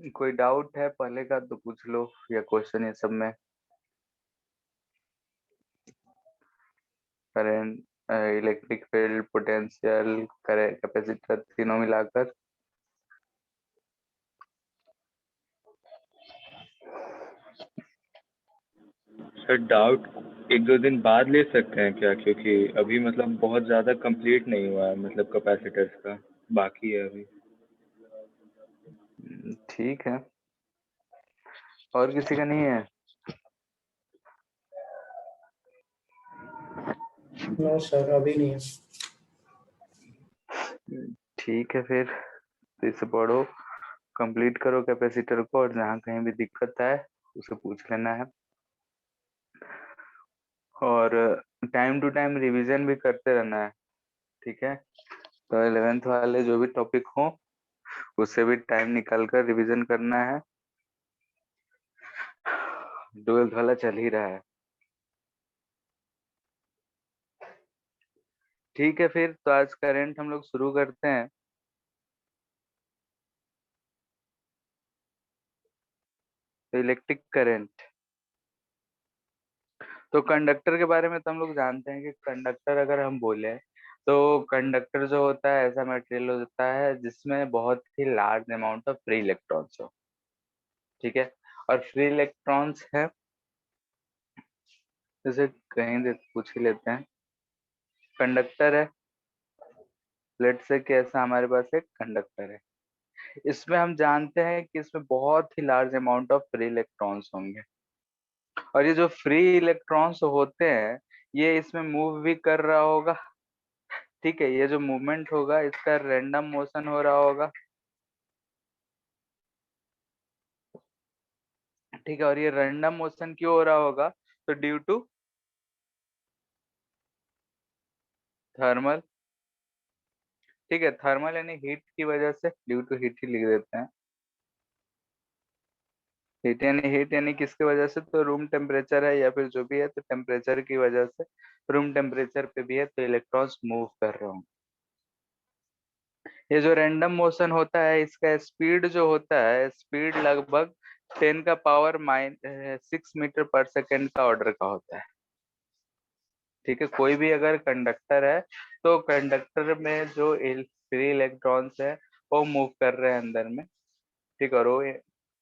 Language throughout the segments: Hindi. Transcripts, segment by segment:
कोई डाउट है पहले का तो पूछ लो, या क्वेश्चन ये सब में। Current, electric field, potential, current, capacitor, तीनों मिलाकर। सर डाउट एक दो दिन बाद ले सकते हैं क्या, क्योंकि अभी मतलब बहुत ज़्यादा कंप्लीट नहीं हुआ है, मतलब कैपेसिटर्स का बाकी है अभी। ठीक है, और किसी का नहीं है? नो सर, अभी नहीं है। ठीक है, फिर इसे पढ़ो, कंप्लीट करो कैपेसिटर को, और जहाँ कहीं भी दिक्कत आए उसे पूछ लेना है। और टाइम टू टाइम रिवीजन भी करते रहना है, ठीक है? तो 11th वाले जो भी टॉपिक हो उससे भी टाइम निकाल कर रिवीजन करना है। 12th वाला चल ही रहा है। ठीक है, फिर तो आज करंट हम लोग शुरू करते हैं। तो इलेक्ट्रिक करंट, तो कंडक्टर के बारे में तो हम लोग जानते हैं कि कंडक्टर अगर हम बोले तो कंडक्टर जो होता है ऐसा मटेरियल होता है जिसमें बहुत ही large amount of free electrons हो, ठीक है? और फ्री इलेक्ट्रॉन्स है, जैसे कहीं दे पूछ ही लेते हैं। कंडक्टर है, लेट से कि ऐसा हमारे पास एक कंडक्टर है, इसमें हम जानते हैं कि इसमें बहुत ही large amount of free electrons होंगे। और ये जो फ्री इलेक्ट्रॉन्स होते हैं ये इसमें मूव भी कर रहा होगा, ठीक है? ये जो मूवमेंट होगा इसका रैंडम मोशन हो रहा होगा, ठीक है? और ये रैंडम मोशन क्यों हो रहा होगा? तो ड्यू टू थर्मल, ठीक है? थर्मल यानी हीट की वजह से, ड्यू टू हीट ही लिख देते हैं। हीट यानी किसकी वजह से? तो रूम टेम्परेचर है या फिर जो भी है, तो टेम्परेचर की वजह से, रूम टेम्परेचर पे भी है तो इलेक्ट्रॉन्स मूव कर रहे होंगे। ये जो रैंडम मोशन होता है इसका स्पीड जो होता है, स्पीड लगभग 10 का पावर -6 मीटर पर सेकेंड का ऑर्डर का होता है, ठीक है? कोई भी अगर कंडक्टर है तो कंडक्टर में जो फ्री इलेक्ट्रॉन्स है वो मूव कर रहे हैं अंदर में, ठीक है? और वो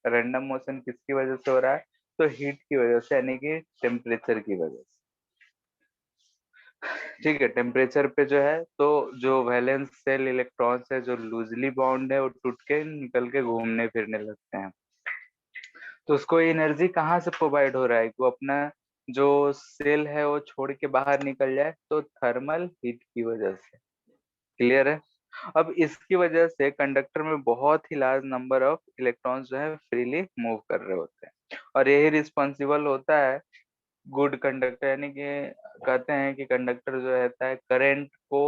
रैंडम मोशन किसकी वजह से हो रहा है? तो हीट की वजह से, यानी कि टेम्परेचर की वजह से, ठीक है? टेम्परेचर पे जो है तो जो वैलेंस शेल इलेक्ट्रॉन्स है जो लूजली बाउंड है वो टूट के निकल के घूमने फिरने लगते हैं। तो उसको एनर्जी कहाँ से प्रोवाइड हो रहा है? वो अपना जो सेल है वो छोड़ के बाहर निकल जाए, तो थर्मल हीट की वजह से। क्लियर है? अब इसकी वजह से कंडक्टर में बहुत ही लार्ज नंबर ऑफ इलेक्ट्रॉन्स जो है फ्रीली मूव कर रहे होते हैं, और यही रिस्पॉन्सिबल होता है गुड कंडक्टर, यानी कि कहते हैं कि कंडक्टर जो रहता है करंट को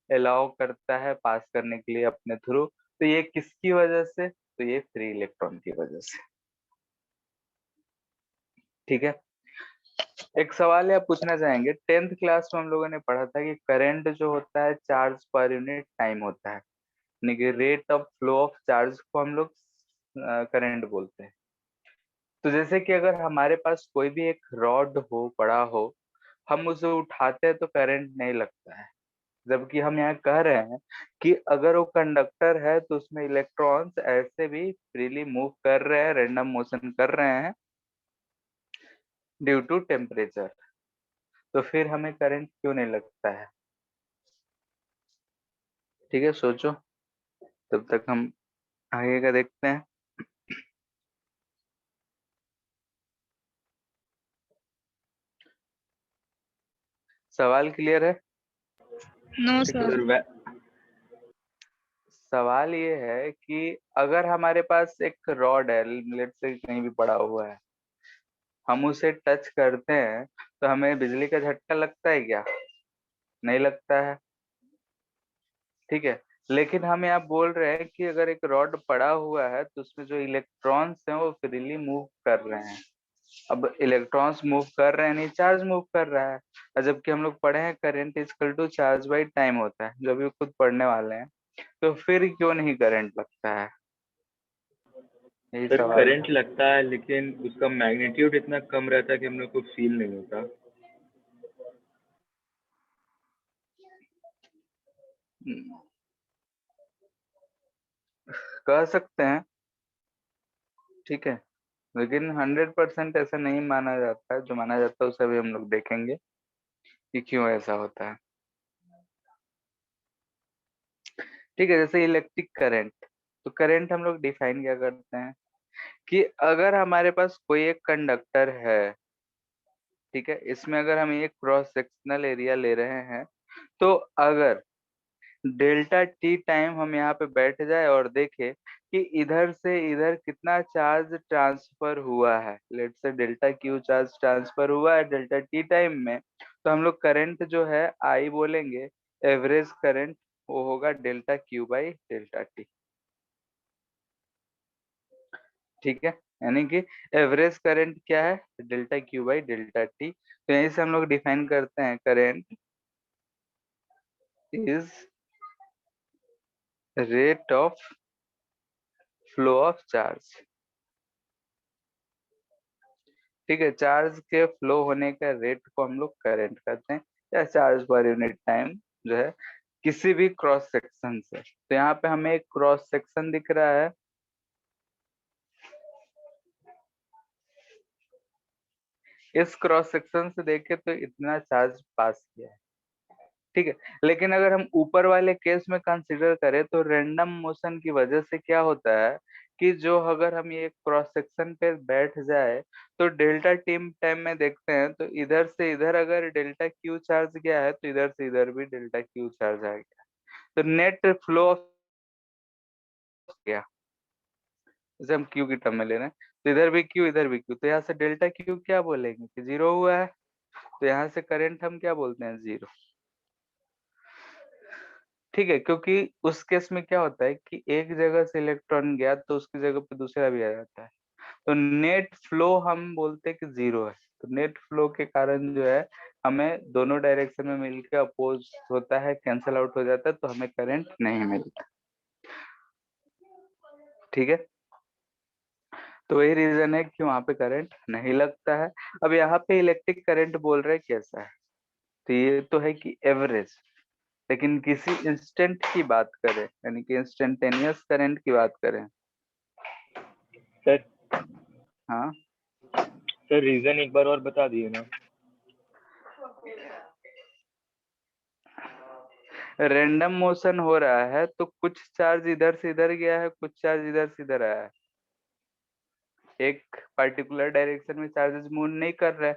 अलाउ करता है पास करने के लिए अपने थ्रू। तो ये किसकी वजह से? तो ये फ्री इलेक्ट्रॉन की वजह से, ठीक है? एक सवाल आप पूछना चाहेंगे, 10th क्लास में हम लोगों ने पढ़ा था कि करंट जो होता है चार्ज पर यूनिट टाइम होता है, यानी कि rate of flow of charge को हम लोग करंट बोलते हैं। तो जैसे कि अगर हमारे पास कोई भी एक रॉड हो, पड़ा हो, हम उसे उठाते हैं तो करंट नहीं लगता है, जबकि हम यहाँ कह रहे हैं कि अगर वो कंडक्टर है तो उसमें इलेक्ट्रॉन्स ऐसे भी फ्रीली मूव कर रहे हैं, रैंडम मोशन कर रहे हैं ड्यू टू टेम्परेचर, तो फिर हमें करंट क्यों नहीं लगता है? ठीक है, सोचो, तब तक हम आगे का देखते हैं। सवाल क्लियर है? नो ठीक है, सर। सवाल ये है कि अगर हमारे पास एक रॉड है, लेट से कहीं भी पड़ा हुआ है, हम उसे टच करते हैं तो हमें बिजली का झटका लगता है क्या? नहीं लगता है, ठीक है? लेकिन हम यहाँ बोल रहे हैं कि अगर एक रॉड पड़ा हुआ है तो उसमें जो इलेक्ट्रॉन्स हैं वो फ्रीली मूव कर रहे हैं। अब इलेक्ट्रॉन्स मूव कर रहे हैं नहीं, चार्ज मूव कर रहा है। और जबकि हम लोग पढ़े हैं current is equal to charge by time होता है, जो भी खुद पढ़ने वाले हैं, तो फिर क्यों नहीं करंट लगता है? यही सर सवाल करंट था। लगता है लेकिन उसका मैग्नीट्यूड इतना कम रहता है कि हम लोग को फील नहीं होता। हम्म, कह सकते हैं, ठीक है, लेकिन 100% ऐसा नहीं माना जाता है। जो माना जाता है उसे भी हम लोग देखेंगे कि क्यों ऐसा होता है। ठीक है, जैसे इलेक्ट्रिक करंट, तो करंट हम लोग डिफाइन क्या करते हैं कि अगर हमारे पास कोई एक कंडक्टर है, ठीक है, इसमें अगर हम एक क्रॉस सेक्शनल एरिया ले रहे हैं, तो अगर डेल्टा टी टाइम हम यहाँ पे बैठ जाए और देखें कि इधर से इधर कितना चार्ज ट्रांसफर हुआ है, लेट से डेल्टा क्यू चार्ज ट्रांसफर हुआ है डेल्टा टी टाइम में, तो हम लोग करंट जो है आई बोलेंगे, एवरेज करंट वो होगा delta Q by delta T. ठीक है, यानी कि एवरेज करंट क्या है, delta Q by delta T. तो यहीं से हम लोग डिफाइन करते हैं current is rate of flow of charge. ठीक है, चार्ज के फ्लो होने का रेट को हम लोग करंट कहते हैं, या चार्ज पर यूनिट टाइम जो है किसी भी क्रॉस सेक्शन से। तो यहाँ पे हमें एक क्रॉस सेक्शन दिख रहा है, इस क्रॉस सेक्शन से देखे तो इतना चार्ज पास किया है। ठीक है, लेकिन अगर हम ऊपर वाले केस में कंसीडर करें तो रैंडम मोशन की वजह से क्या होता है कि जो अगर हम ये क्रॉस सेक्शन पे बैठ जाए तो डेल्टा टीम टाइम में देखते हैं तो इधर से इधर अगर डेल्टा क्यू चार्ज गया है तो इधर से इधर भी डेल्टा क्यू चार्ज आ गया, तो नेट फ्लो ऑफ गया। जैसे हम क्यू की टर्म में ले रहे हैं तो इधर भी क्यू इधर भी क्यू, तो यहाँ से डेल्टा क्यू क्या बोलेंगे कि जीरो हुआ है, तो यहाँ से करंट हम क्या बोलते हैं, जीरो। ठीक है, क्योंकि उस केस में क्या होता है कि एक जगह से इलेक्ट्रॉन गया तो उसकी जगह पे दूसरा भी आ जाता है, तो नेट फ्लो हम बोलते हैं कि जीरो है। तो नेट फ्लो के कारण जो है हमें दोनों डायरेक्शन में मिलकर अपोज होता है, कैंसल आउट हो जाता है, तो हमें करंट नहीं मिलता। ठीक है, तो वही रीजन है कि वहां पे करंट नहीं लगता है। अब यहाँ पे इलेक्ट्रिक करंट बोल रहे हैं कैसा है, तो ये तो है कि एवरेज, लेकिन किसी इंस्टेंट की बात करें यानी कि इंस्टेंटेनियस करंट की बात करें। सर हाँ, सर रीजन एक बार और बता दिए ना। रैंडम मोशन हो रहा है तो कुछ चार्ज इधर से इधर गया है, कुछ चार्ज इधर से इधर आया है, एक पर्टिकुलर डायरेक्शन में चार्जेस मूव नहीं कर रहे।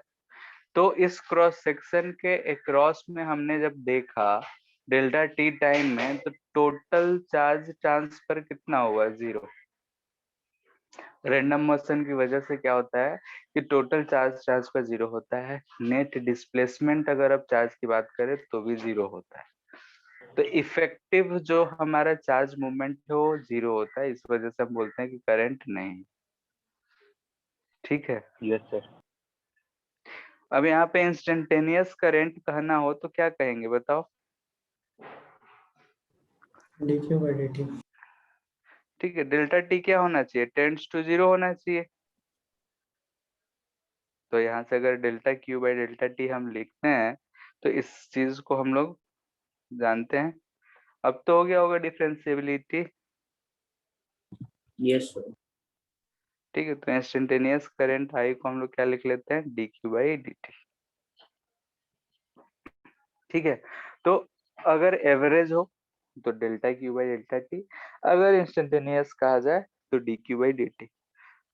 तो इस क्रॉस सेक्शन के अक्रॉस में हमने जब देखा डेल्टा टी टाइम में, तो टोटल चार्ज ट्रांसफर कितना हुआ, जीरो। रैंडम मोशन की वजह से क्या होता है कि टोटल चार्ज ट्रांसफर जीरो होता है। नेट डिस्प्लेसमेंट अगर आप चार्ज की बात करें तो भी जीरो होता है। तो इफेक्टिव जो हमारा चार्ज मूवमेंट है वो जीरो होता है, इस वजह से हम बोलते हैं कि करंट नहीं। ठीक है, यस सर। अब यहाँ पे इंस्टेंटेनियस करंट कहना हो तो क्या कहेंगे बताओ। dq by dt। ठीक है, डेल्टा टी क्या होना चाहिए, टेंड्स टू जीरो होना चाहिए। तो यहाँ से अगर delta Q by delta T हम लिखते हैं तो इस चीज को हम लोग जानते हैं। अब तो हो गया होगा डिफरेंशिएबिलिटी। Yes sir. ठीक है, तो इंस्टेंटेनियस करंट आई को हम लोग क्या लिख लेते हैं, D Q by D T. ठीक है, तो अगर एवरेज हो तो delta Q by delta T, अगर इंस्टेंटेनियस कहा जाए तो D Q by D T.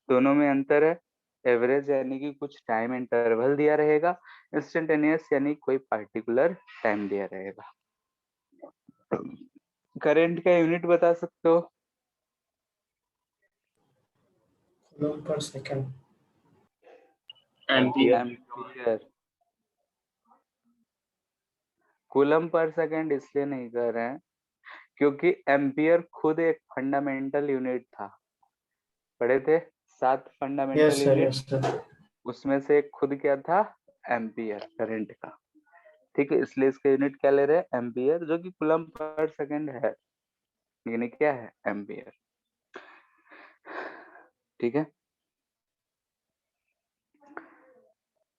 दोनों में अंतर है, एवरेज यानी कि कुछ टाइम इंटरवल दिया रहेगा, इंस्टेंटेनियस यानी कोई पर्टिकुलर टाइम दिया रहेगा। करंट का यूनिट बता सकते हो, coulomb per second. Ampere. Ampere. Coulomb per second इसलिए नहीं कर रहे हैं क्योंकि एम्पियर खुद एक फंडामेंटल यूनिट था, पढ़े थे 7 fundamental yes sir, unit, yes sir. उसमें से एक खुद क्या था, एम्पियर करंट का। ठीक है, इसलिए इसका यूनिट क्या ले रहे हैं, एम्पियर, जो कि कूलम पर सेकंड है, यानी क्या है, एम्पियर। ठीक है।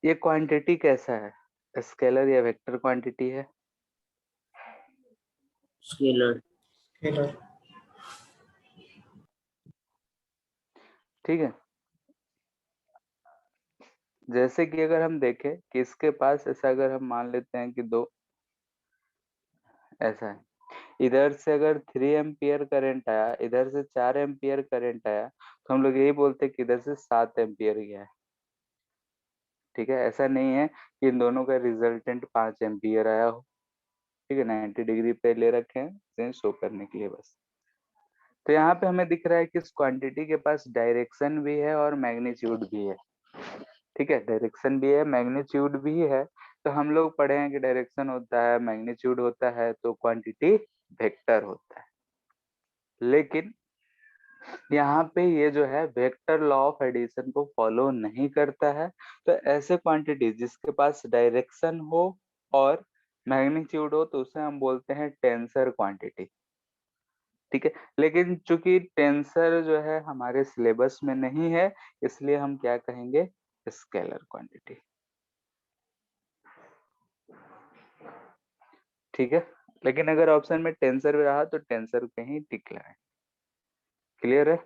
ये क्वांटिटी कैसा है, स्केलर या वेक्टर क्वांटिटी है? स्केलर। स्केलर। ठीक है। जैसे कि अगर हम देखें कि इसके पास ऐसा, अगर हम मान लेते हैं कि दो ऐसा है, इधर से अगर 3 एम्पियर करंट आया, इधर से 4 एम्पियर करंट आया, तो हम लोग यही बोलते हैं कि इधर से 7 एम्पियर गया है। ठीक है, ऐसा नहीं है कि इन दोनों का रिजल्टेंट 5 एम्पियर आया हो। ठीक है, 90 डिग्री पे ले रखे हैं इसे शो करने के लिए बस। तो यहाँ पे हमें दिख रहा है कि इस क्वांटिटी के पास डायरेक्शन भी है और मैग्नीट्यूड भी है। ठीक है, डायरेक्शन भी है, मैग्नीट्यूड भी है। तो हम लोग पढ़े हैं कि डायरेक्शन होता है, मैग्नीट्यूड होता है, तो क्वांटिटी वेक्टर होता है। लेकिन यहाँ पे ये जो है वेक्टर लॉ ऑफ एडिशन को फॉलो नहीं करता है। तो ऐसे क्वांटिटी जिसके पास डायरेक्शन हो और मैग्नीट्यूड हो, तो उसे हम बोलते हैं टेंसर क्वांटिटी। ठीक है, लेकिन चूंकि टेंसर जो है हमारे सिलेबस में नहीं है, इसलिए हम क्या कहेंगे, स्केलर क्वांटिटी। ठीक है, लेकिन अगर ऑप्शन में टेंसर भी रहा तो टेंसर पे ही टिक लगाए। क्लियर है?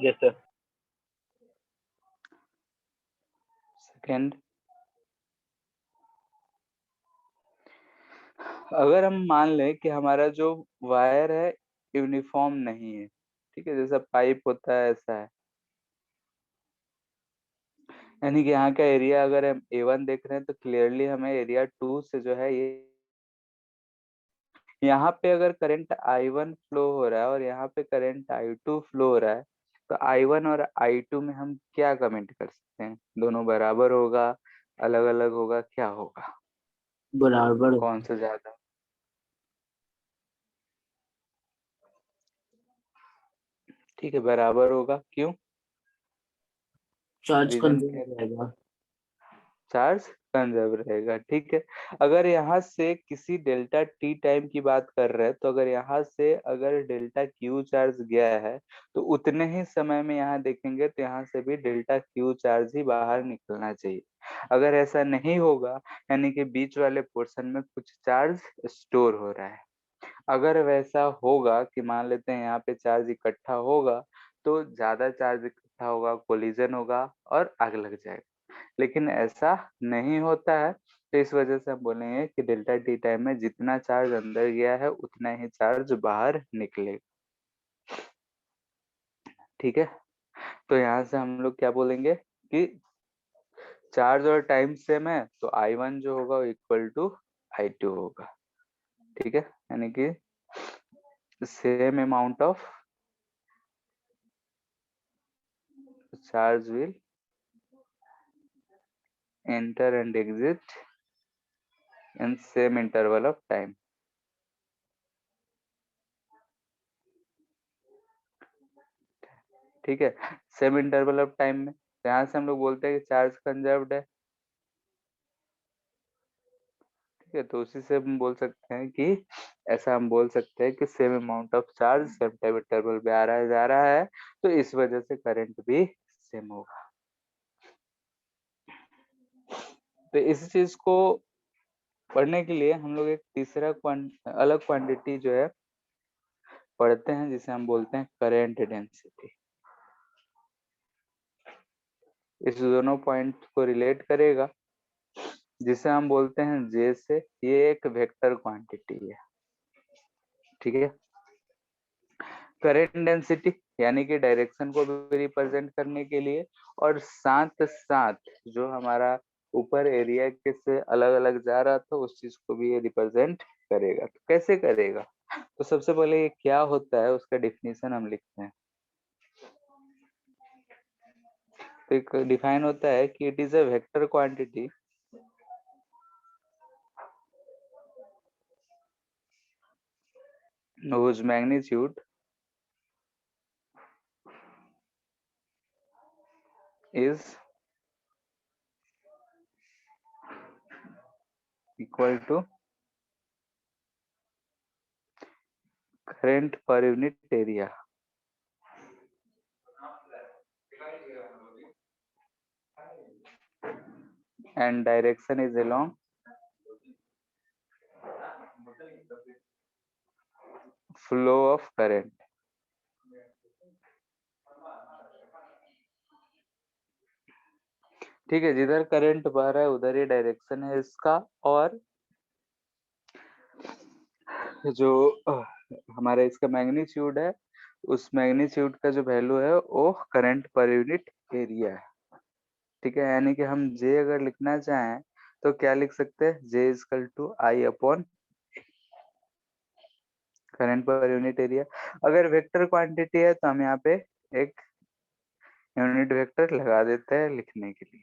Yes sir. सेकेंड, अगर हम मान लें कि हमारा जो वायर है यूनिफॉर्म नहीं है, ठीक है, जैसा पाइप होता है ऐसा है, यानी कि यहाँ का एरिया अगर हम A1 देख रहे हैं तो क्लियरली हमें एरिया 2 से जो है ये, यहाँ पे अगर करंट I1 फ्लो हो रहा है और यहाँ पे करंट I2 फ्लो हो रहा है, तो I1 और I2 में हम क्या कमेंट कर सकते हैं? दोनों बराबर होगा, अलग अलग होगा, क्या होगा, बराबर। कौन सा ज्यादा? ठीक है, बराबर होगा। क्यों? चार्ज रीजन क्या कंजर्व रहेगा। चार्ज कंजर्व रहेगा। ठीक है, अगर यहाँ से किसी डेल्टा टी टाइम की बात कर रहे हैं, तो अगर यहाँ से अगर डेल्टा क्यू चार्ज गया है, तो उतने ही समय में यहाँ देखेंगे तो यहाँ से भी डेल्टा क्यू चार्ज ही बाहर निकलना चाहिए। अगर ऐसा नहीं होगा, यानी कि बीच वाले पोर्शन में कुछ चार्ज स्टोर हो रहा है। अगर वैसा होगा कि मान लेते हैं यहाँ पे चार्ज इकट्ठा होगा, तो ज्यादा चार्ज इकट्ठा होगा, कोलिजन होगा और आग लग जाएगा। लेकिन ऐसा नहीं होता है, तो इस वजह से हम बोलेंगे कि डेल्टा टी टाइम में जितना चार्ज अंदर गया है उतना ही चार्ज बाहर निकलेगा। ठीक है, तो यहाँ से हम लोग क्या बोलेंगे कि चार्ज और टाइम सेम है, तो I1 जो होगा इक्वल टू I2 होगा। ठीक है, यानी कि same amount of charge will enter and exit in same interval of time। ठीक है, सेम इंटरवल ऑफ टाइम में, तो यहाँ से हम लोग बोलते हैं कि चार्ज कंजर्व्ड है। ठीक है, तो उसी से हम बोल सकते हैं कि ऐसा हम बोल सकते हैं कि same amount of charge same time interval पे आ रहा है, जा रहा है, तो इस वजह से करंट भी सेम होगा। तो इस चीज को पढ़ने के लिए हम लोग एक तीसरा अलग क्वांटिटी जो है पढ़ते हैं, जिसे हम बोलते हैं करंट डेंसिटी। इस दोनों पॉइंट को रिलेट करेगा, जिसे हम बोलते हैं जे से। ये एक वेक्टर क्वांटिटी है। ठीक है, करंट डेंसिटी यानी कि डायरेक्शन को भी रिप्रेजेंट करने के लिए, और साथ साथ जो हमारा ऊपर एरिया के से अलग अलग जा रहा था उस चीज को भी ये रिप्रेजेंट करेगा। तो कैसे करेगा? तो सबसे पहले ये क्या होता है उसका डिफिनीशन हम लिखते हैं। तो एक डिफाइन होता है कि it is a vector quantity whose magnitude is equal to current per unit area. And direction is along flow of current. ठीक है, जिधर करंट बह रहा है उधर ही डायरेक्शन है इसका, और जो हमारा इसका मैग्नीट्यूड है, उस मैग्नीट्यूड का जो वैल्यू है वो करंट पर यूनिट एरिया है। ठीक है, यानी कि हम जे अगर लिखना चाहें तो क्या लिख सकते हैं, J is equal to I upon current per unit area. अगर वेक्टर क्वांटिटी है तो हम यहाँ पे एक यूनिट वेक्टर लगा देते हैं लिखने के लिए,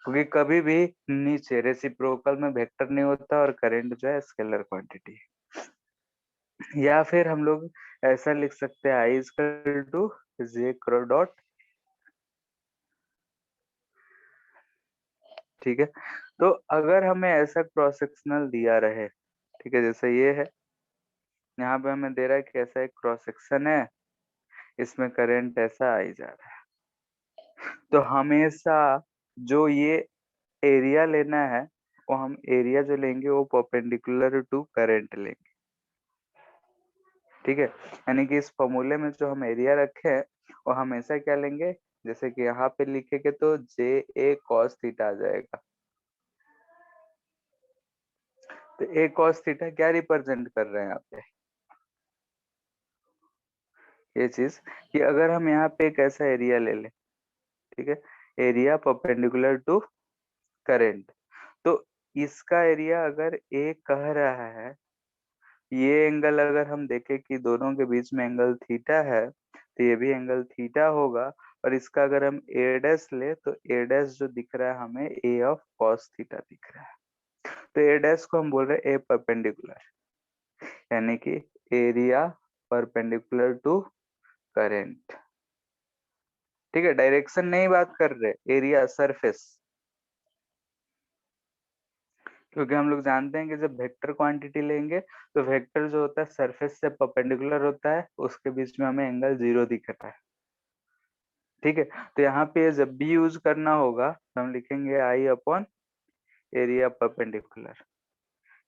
क्योंकि कभी भी नीचे रेसिप्रोकल में वेक्टर नहीं होता और करंट जो है स्केलर क्वांटिटी है। या फिर हम लोग ऐसा लिख सकते हैं, आई इजकल टू जे डॉट। ठीक है, तो अगर हमें ऐसा क्रॉस सेक्शनल दिया रहे, ठीक है, जैसे ये है, यहाँ पे हमें दे रहा है कि ऐसा एक क्रॉस सेक्शन है, इसमें करंट ऐसा आई जा रहा है, तो हमेशा जो ये एरिया लेना है, वो हम एरिया जो लेंगे वो परपेंडिकुलर टू करंट लेंगे। ठीक है, यानी कि इस फॉर्मूले में जो हम एरिया रखे हैं वो हमेशा क्या लेंगे, जैसे कि यहाँ पे लिखेंगे तो जे ए कॉस थीटा आ जाएगा। तो ए कॉस थीटा क्या रिप्रेजेंट कर रहे हैं यहाँ पे, ये चीज कि अगर हम यहाँ पे एक ऐसा एरिया ले लें, ठीक है, एरिया परपेंडिकुलर टू करंट, तो इसका एरिया अगर ए कह रहा है, ये एंगल अगर हम देखें कि दोनों के बीच में एंगल थीटा है, तो ये भी एंगल थीटा होगा, और इसका अगर हम ए डैश ले तो ए डैश जो दिख रहा है हमें ए ऑफ कॉस थीटा दिख रहा है, तो ए डैश को हम बोल रहे हैं ए परपेंडिकुलर, यानी कि एरिया परपेंडिकुलर टू करंट। ठीक है, डायरेक्शन नहीं बात कर रहे, एरिया सरफेस, क्योंकि हम लोग जानते हैं कि जब वेक्टर क्वांटिटी लेंगे तो वेक्टर जो होता है सरफेस से परपेंडिकुलर होता है, उसके बीच में हमें एंगल 0 दिख रहा है। ठीक है, तो यहाँ पे जब भी यूज करना होगा तो हम लिखेंगे आई अपॉन एरिया परपेंडिकुलर,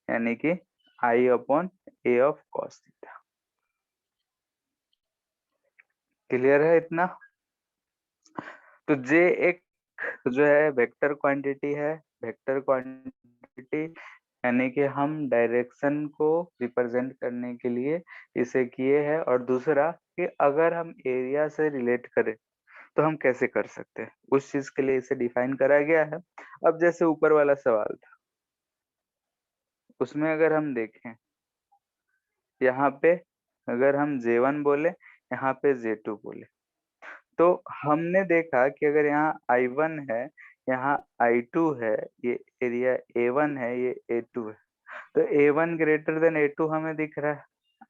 यानी कि I upon A of cos theta. Clear है इतना? तो जे एक जो है वेक्टर क्वांटिटी है, वेक्टर क्वांटिटी यानी कि हम डायरेक्शन को रिप्रेजेंट करने के लिए इसे किए हैं, और दूसरा कि अगर हम एरिया से रिलेट करें तो हम कैसे कर सकते हैं, उस चीज के लिए इसे डिफाइन करा गया है। अब जैसे ऊपर वाला सवाल था, उसमें अगर हम देखें, यहाँ पे अगर हम J1 बोले, यहाँ पे J2 बोले, तो हमने देखा कि अगर यहाँ I1 है, यहाँ I2 है, ये एरिया A1 है, ये A2 है, तो A1 ग्रेटर देन A2 हमें दिख रहा है,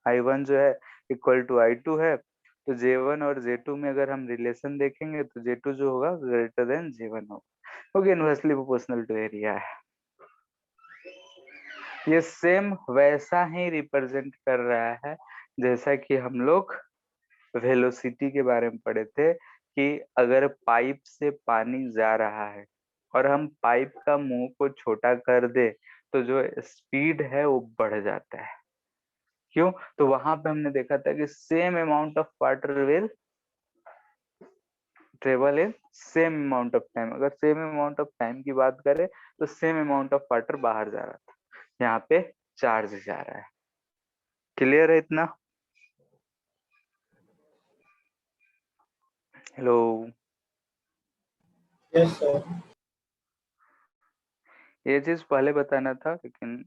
I1 जो है इक्वल टू I2 है, तो J1 और J2 में अगर हम रिलेशन देखेंगे तो J2 जो होगा ग्रेटर देन J1 होगा, क्योंकि इनवर्सली प्रोपोर्शनल टू एरिया है। ये सेम वैसा ही रिप्रेजेंट कर रहा है जैसा कि हम लोग वेलोसिटी के बारे में पढ़े थे, कि अगर पाइप से पानी जा रहा है और हम पाइप का मुंह को छोटा कर दे तो जो स्पीड है वो बढ़ जाता है। क्यों? तो वहां पे हमने देखा था कि same amount of water will travel in same amount of time. अगर सेम अमाउंट ऑफ टाइम की बात करें तो सेम अमाउंट ऑफ वाटर बाहर जा रहा था, यहाँ पे चार्ज जा रहा है। क्लियर है इतना? Hello, Yes, sir. ये चीज पहले बताना था लेकिन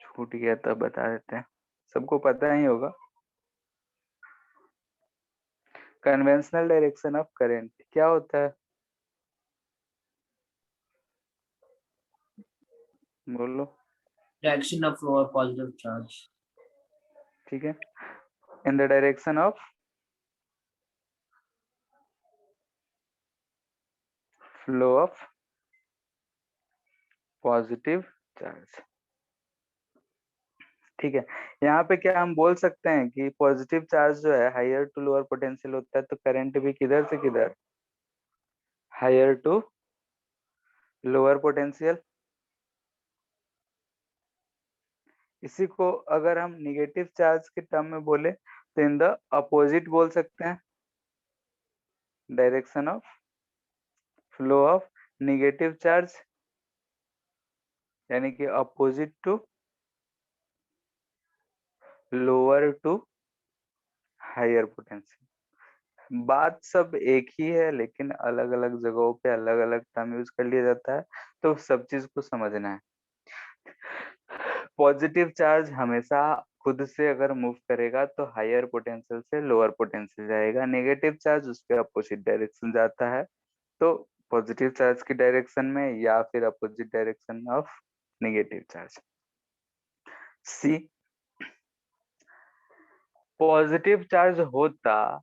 छूट गया, तब बता देते हैं, सबको पता ही होगा। कन्वेंशनल डायरेक्शन ऑफ करंट क्या होता है, बोलो। Direction of flow of positive charge. ठीक है, in the direction of flow of positive charge. ठीक है, यहाँ पे क्या हम बोल सकते हैं कि पॉजिटिव चार्ज जो है हायर टू लोअर पोटेंशियल होता है, तो करंट भी किधर से किधर, हायर टू लोअर पोटेंशियल। इसी को अगर हम निगेटिव चार्ज के टर्म में बोले तो इन द अपोजिट बोल सकते हैं, direction of flow of negative charge, यानी कि opposite to lower to higher potential. बात सब एक ही है, लेकिन अलग अलग जगहों पे अलग अलग टर्म यूज कर लिया जाता है, तो सब चीज को समझना है। पॉजिटिव चार्ज हमेशा खुद से अगर मूव करेगा तो हायर पोटेंशियल से लोअर पोटेंशियल जाएगा, नेगेटिव चार्ज उसके अपोजिट डायरेक्शन जाता है, तो पॉजिटिव चार्ज की डायरेक्शन में या फिर opposite direction of negative charge. See, positive charge होता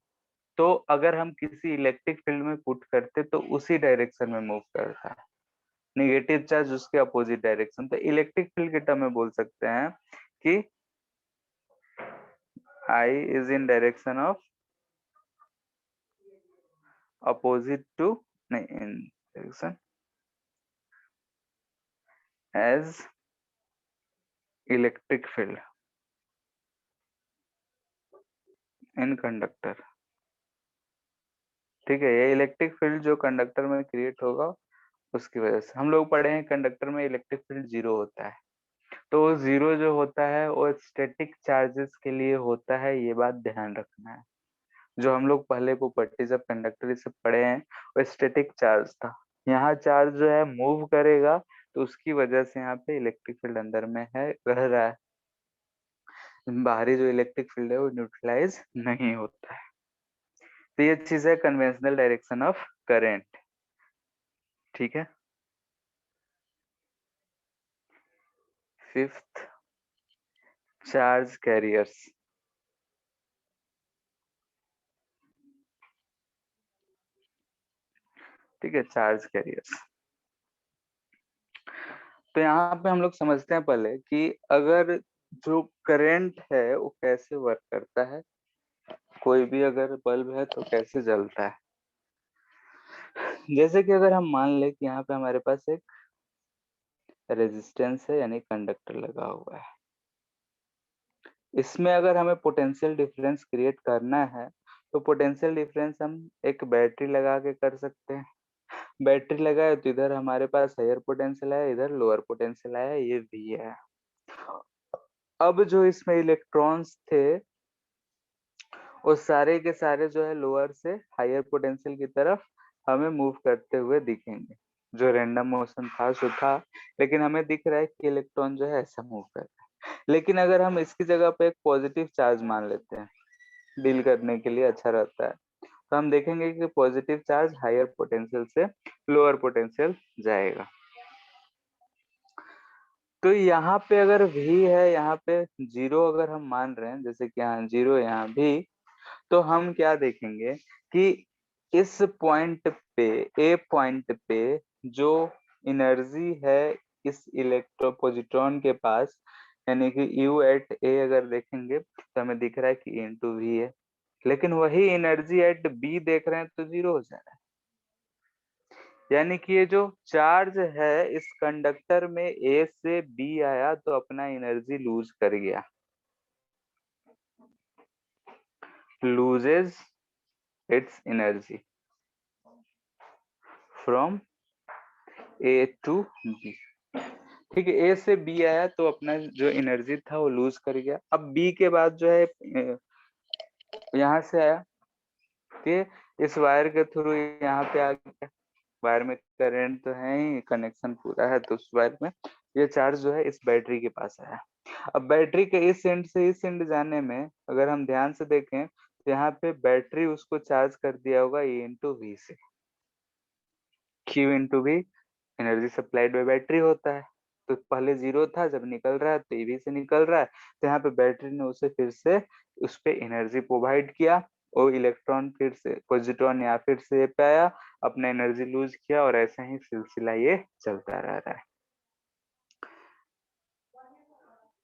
तो अगर हम किसी इलेक्ट्रिक फील्ड में पुट करते तो उसी डायरेक्शन में मूव करता, नेगेटिव चार्ज उसके अपोजिट डायरेक्शन। तो इलेक्ट्रिक फील्ड के टर्म में बोल सकते हैं कि I is in direction of opposite to, नहीं, in direction as electric field in conductor. ठीक है, ये इलेक्ट्रिक फील्ड जो कंडक्टर में क्रिएट होगा उसकी वजह से। हम लोग पढ़े हैं कंडक्टर में इलेक्ट्रिक फील्ड जीरो होता है, तो जीरो जो होता है वो स्टैटिक चार्जेस के लिए होता है, ये बात ध्यान रखना है। जो हम लोग पहले प्रॉपर्टीज ऑफ कंडक्टर से पढ़े हैं वो स्टैटिक चार्ज था। यहाँ चार्ज जो है मूव करेगा, तो उसकी वजह से यहाँ पे इलेक्ट्रिक फील्ड अंदर में है, रह रहा है। बाहरी जो इलेक्ट्रिक फील्ड है वो न्यूट्रलाइज नहीं होता है। तो ये चीज है कन्वेंशनल डायरेक्शन ऑफ करेंट। ठीक है, फिफ्थ, चार्ज कैरियर्स। ठीक है, चार्ज कैरियर्स। तो यहाँ पे हम लोग समझते हैं पहले कि अगर जो करंट है वो कैसे वर्क करता है, कोई भी अगर बल्ब है तो कैसे जलता है। जैसे कि अगर हम मान ले कि यहाँ पे हमारे पास एक रेजिस्टेंस है, यानी कंडक्टर लगा हुआ है, इसमें अगर हमें पोटेंशियल डिफरेंस क्रिएट करना है तो पोटेंशियल डिफरेंस हम एक बैटरी लगा के कर सकते हैं। बैटरी लगाए तो इधर हमारे पास हायर पोटेंशियल है, इधर लोअर पोटेंशियल है, ये भी है। अब जो इसमें इलेक्ट्रॉन्स थे वो सारे के सारे जो है लोअर से हायर पोटेंशियल की तरफ हमें मूव करते हुए दिखेंगे। जो रैंडम मोशन था सो था, लेकिन हमें दिख रहा है कि इलेक्ट्रॉन जो है ऐसा मूव कर रहा है। लेकिन अगर हम इसकी जगह पे एक पॉजिटिव चार्ज मान लेते हैं, डील करने के लिए अच्छा रहता है, तो हम देखेंगे कि पॉजिटिव चार्ज हायर पोटेंशियल से लोअर पोटेंशियल जाएगा। तो यहाँ पे अगर भी है, यहाँ पे जीरो अगर हम मान रहे हैं, जैसे कि यहाँ जीरो यहाँ भी, तो हम क्या देखेंगे कि इस पॉइंट पे, ए पॉइंट पे जो एनर्जी है इस इलेक्ट्रोपोजिट्रॉन के पास, यानी कि U एट ए अगर देखेंगे तो हमें दिख रहा है कि इंटू वी है, लेकिन वही एनर्जी एट बी देख रहे हैं तो जीरो हो जा रहा है। यानी कि ये जो चार्ज है इस कंडक्टर में ए से बी आया तो अपना एनर्जी लूज कर गया, loses its energy from A to B. ठीक है, ए से बी आया तो अपना जो एनर्जी था वो लूज कर गया। अब बी के बाद जो है यहाँ से आया, ठीक, इस वायर के थ्रू यहाँ पे आ गया। वायर में करंट तो है ही, कनेक्शन पूरा है, तो उस वायर में ये चार्ज जो है इस बैटरी के पास आया। अब बैटरी के इस एंड से इस एंड जाने में अगर हम ध्यान से देखें तो यहाँ पे बैटरी उसको चार्ज कर दिया होगा E इंटू वी से। Q into V energy supplied by battery होता है, तो पहले जीरो था, जब निकल रहा है तो ईवी से निकल रहा है, तो यहाँ पे बैटरी ने उसे फिर से उस पे एनर्जी प्रोवाइड किया। वो इलेक्ट्रॉन फिर से पॉजिट्रॉन या फिर से पे आया, अपना एनर्जी लूज किया, और ऐसा ही सिलसिला ये चलता रह रहा है।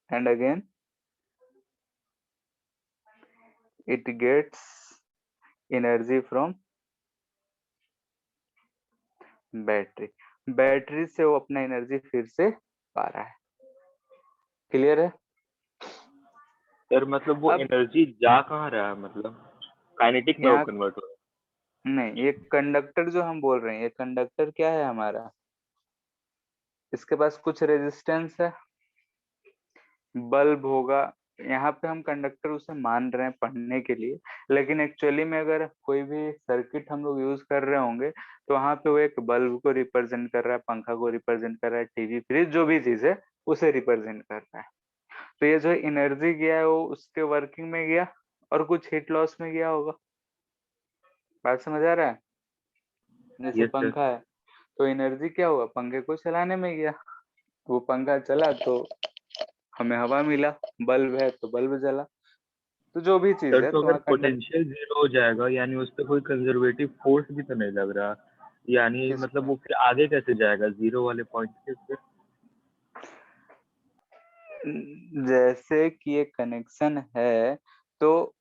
And again it gets energy from battery, battery से वो अपना एनर्जी फिर से पा रहा है। क्लियर है? सर मतलब वो अब एनर्जी जा कहाँ रहा है, मतलब काइनेटिक में वो यहाँ कन्वर्ट हो नहीं, ये कंडक्टर जो हम बोल रहे हैं, ये कंडक्टर क्या है हमारा, इसके पास कुछ रेजिस्टेंस है, बल्ब होगा, यहाँ पे हम कंडक्टर उसे मान रहे हैं पढ़ने के लिए, लेकिन एक्चुअली में अगर कोई भी सर्किट हम लोग यूज कर रहे होंगे तो वहां पे वो एक बल्ब को रिप्रेजेंट कर रहा है, पंखा को रिप्रेजेंट कर रहा है, टीवी फ्रिज जो भी चीज है उसे रिप्रेजेंट कर रहा है। तो ये जो एनर्जी गया है वो उसके वर्किंग में गया और कुछ हीट लॉस में गया होगा। बात समझ आ रहा है? रहा। जैसे यस सर। पंखा है तो एनर्जी क्या हुआ, पंखे को चलाने में गया, वो पंखा चला तो हमें हवा मिला, बल्ब है तो बल्ब जला। तो जो भी चीज सर है तो तो अगर वहाँ कंडक्ट पोटेंशियल जीरो हो जाएगा यानी उस पर कोई कंजर्वेटिव फोर्स भी तो नहीं लग रहा, यानी किस मतलब वो फिर आगे कैसे जाएगा जीरो वाले पॉइंट से फिर? जैसे कि एक कनेक्शन है तो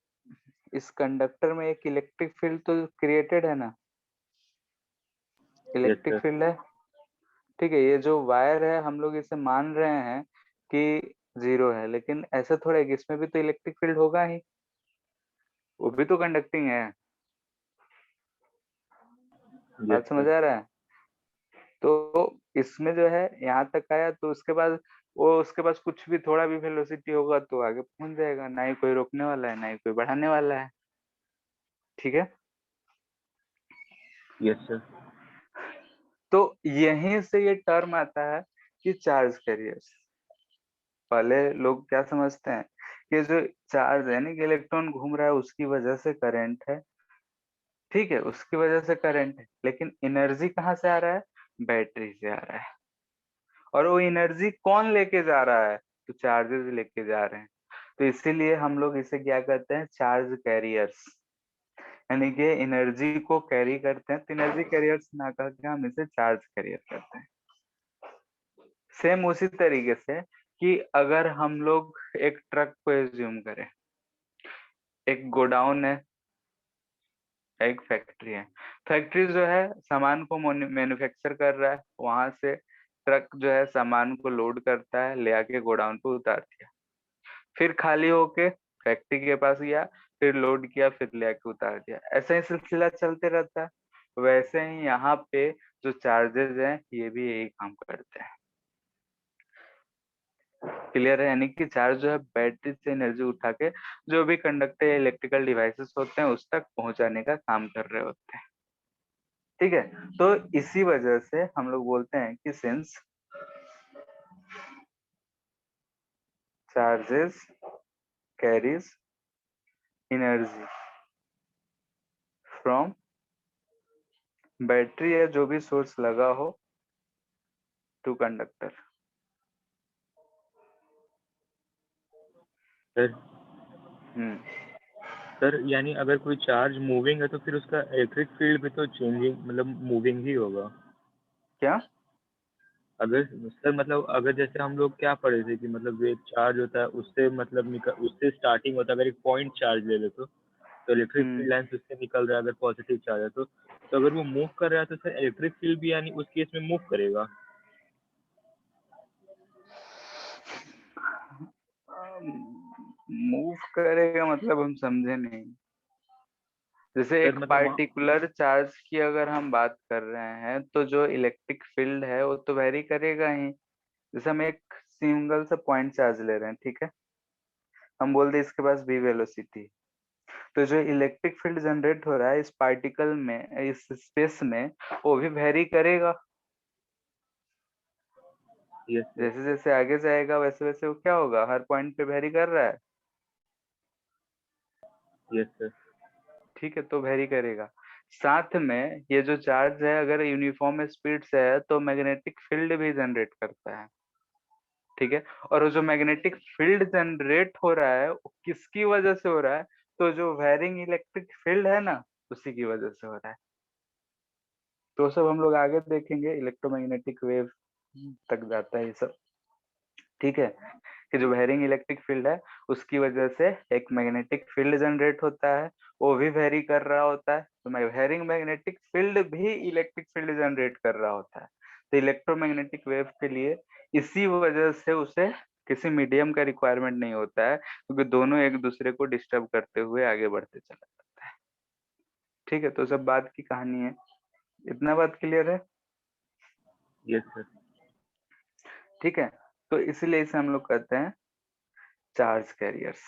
इस कंडक्टर में एक इलेक्ट्रिक फील्ड तो क्रिएटेड है ना, यस इलेक्ट्रिक सर। फील्ड है। ठीक है, ये जो वायर है हम लोग इसे मान रहे हैं कि जीरो है, लेकिन ऐसा थोड़ा है कि इसमें भी तो इलेक्ट्रिक फील्ड होगा ही, वो भी तो कंडक्टिंग है। यस बात समझ सर। आ रहा है? तो इसमें जो है यहाँ तक आया तो उसके बाद वो उसके पास कुछ भी थोड़ा भी वेलोसिटी होगा तो आगे पहुंच जाएगा, ना ही कोई रोकने वाला है ना ही कोई बढ़ाने वाला है। ठीक है, यस सर। तो यहीं से ये टर्म आता है कि चार्ज कैरियर्स। पहले लोग क्या समझते हैं कि जो चार्ज है ना कि इलेक्ट्रॉन घूम रहा है उसकी वजह से करंट है, ठीक है, उसकी वजह से करंट है, लेकिन एनर्जी कहाँ से आ रहा है, बैटरी से आ रहा है। और वो एनर्जी कौन लेके जा रहा है, तो चार्जेस लेके जा रहे हैं। तो इसीलिए हम लोग इसे क्या कहते हैं, चार्ज कैरियर्स, यानी कि एनर्जी को कैरी करते हैं, तो एनर्जी कैरियर्स ना कह के हम इसे चार्ज कैरियर कहते हैं। सेम उसी तरीके से कि अगर हम लोग एक ट्रक को एज्यूम करें, एक गोडाउन है, एक फैक्ट्री है, फैक्ट्री जो है सामान को मैन्युफैक्चर कर रहा है, वहां से ट्रक जो है सामान को लोड करता है, ले आके गोडाउन पे उतार दिया, फिर खाली होके फैक्ट्री के पास गया, फिर लोड किया, फिर ले आके उतार दिया, ऐसा ही सिलसिला चलते रहता है। वैसे ही यहाँ पे जो चार्जेस हैं ये भी यही काम करते हैं। क्लियर है? यानी कि चार्ज जो है बैटरी से एनर्जी उठा के जो भी कंडक्टर या इलेक्ट्रिकल डिवाइसेस होते हैं उस तक पहुंचाने का काम कर रहे होते हैं। ठीक है, तो इसी वजह से हम लोग बोलते हैं कि since charges carries energy from battery या जो भी सोर्स लगा हो to conductor. Sir hmm, sir यानी अगर कोई चार्ज मूविंग है तो फिर उसका इलेक्ट्रिक फील्ड भी तो चेंजिंग मतलब मूविंग ही होगा। क्या? अगर सर मतलब अगर जैसे हम लोग क्या पढ़े थे कि मतलब जो एक चार्ज होता है उससे मतलब निकल उससे स्टार्टिंग होता है, अगर एक पॉइंट चार्ज ले ले तो इलेक्ट्रिक हम्म, फील्ड लाइन से उससे निकल रहा है अगर पॉजिटिव चार्ज है तो अगर वो मूव कर रहा है तो सर इलेक्ट्रिक फील्ड भी यानी उस केस में मूव करेगा। मूव करेगा मतलब हम समझे नहीं। जैसे सर एक मतलब वहाँ पार्टिकुलर चार्ज की अगर हम बात कर रहे हैं तो जो इलेक्ट्रिक फील्ड है वो तो वेरी करेगा ही। जैसे हम एक सिंगल सा पॉइंट चार्ज ले रहे हैं, ठीक है, हम बोल दे इसके पास v वेलोसिटी, तो जो इलेक्ट्रिक फील्ड जनरेट हो रहा है इस पार्टिकल में, इस स्पेस में, वो भी वेरी करेगा। Yes sir. जैसे जैसे आगे जाएगा वैसे वैसे वो क्या होगा, हर पॉइंट पे वेरी कर रहा है। Yes sir. ठीक है, तो वेरी करेगा। साथ में ये जो चार्ज है अगर यूनिफॉर्म स्पीड से है तो मैग्नेटिक फील्ड भी जनरेट करता है। ठीक है, और वो जो मैग्नेटिक फील्ड जनरेट हो रहा है वो किसकी वजह से हो रहा है, तो जो वेरिंग इलेक्ट्रिक फील्ड है ना उसी की वजह से हो रहा है। तो सब हम लोग आगे देखेंगे, इलेक्ट्रोमैग्नेटिक वेव तक जाता है ये सब। ठीक है, कि जो वेरिंग इलेक्ट्रिक फील्ड है उसकी वजह से एक मैग्नेटिक फील्ड जनरेट होता है, वो भी वेरी कर रहा होता है, तो वेरिंग मैग्नेटिक फील्ड भी इलेक्ट्रिक फील्ड जनरेट कर रहा होता है। तो इलेक्ट्रोमैग्नेटिक वेव के लिए इसी वजह से उसे किसी मीडियम का रिक्वायरमेंट नहीं होता है, क्योंकि दोनों एक दूसरे को डिस्टर्ब करते हुए आगे बढ़ते चला जाता है। ठीक है, तो सब बात की कहानी है, इतना बात क्लियर है? Yes sir. ठीक है, तो इसलिए इसे हम लोग कहते हैं चार्ज कैरियर्स।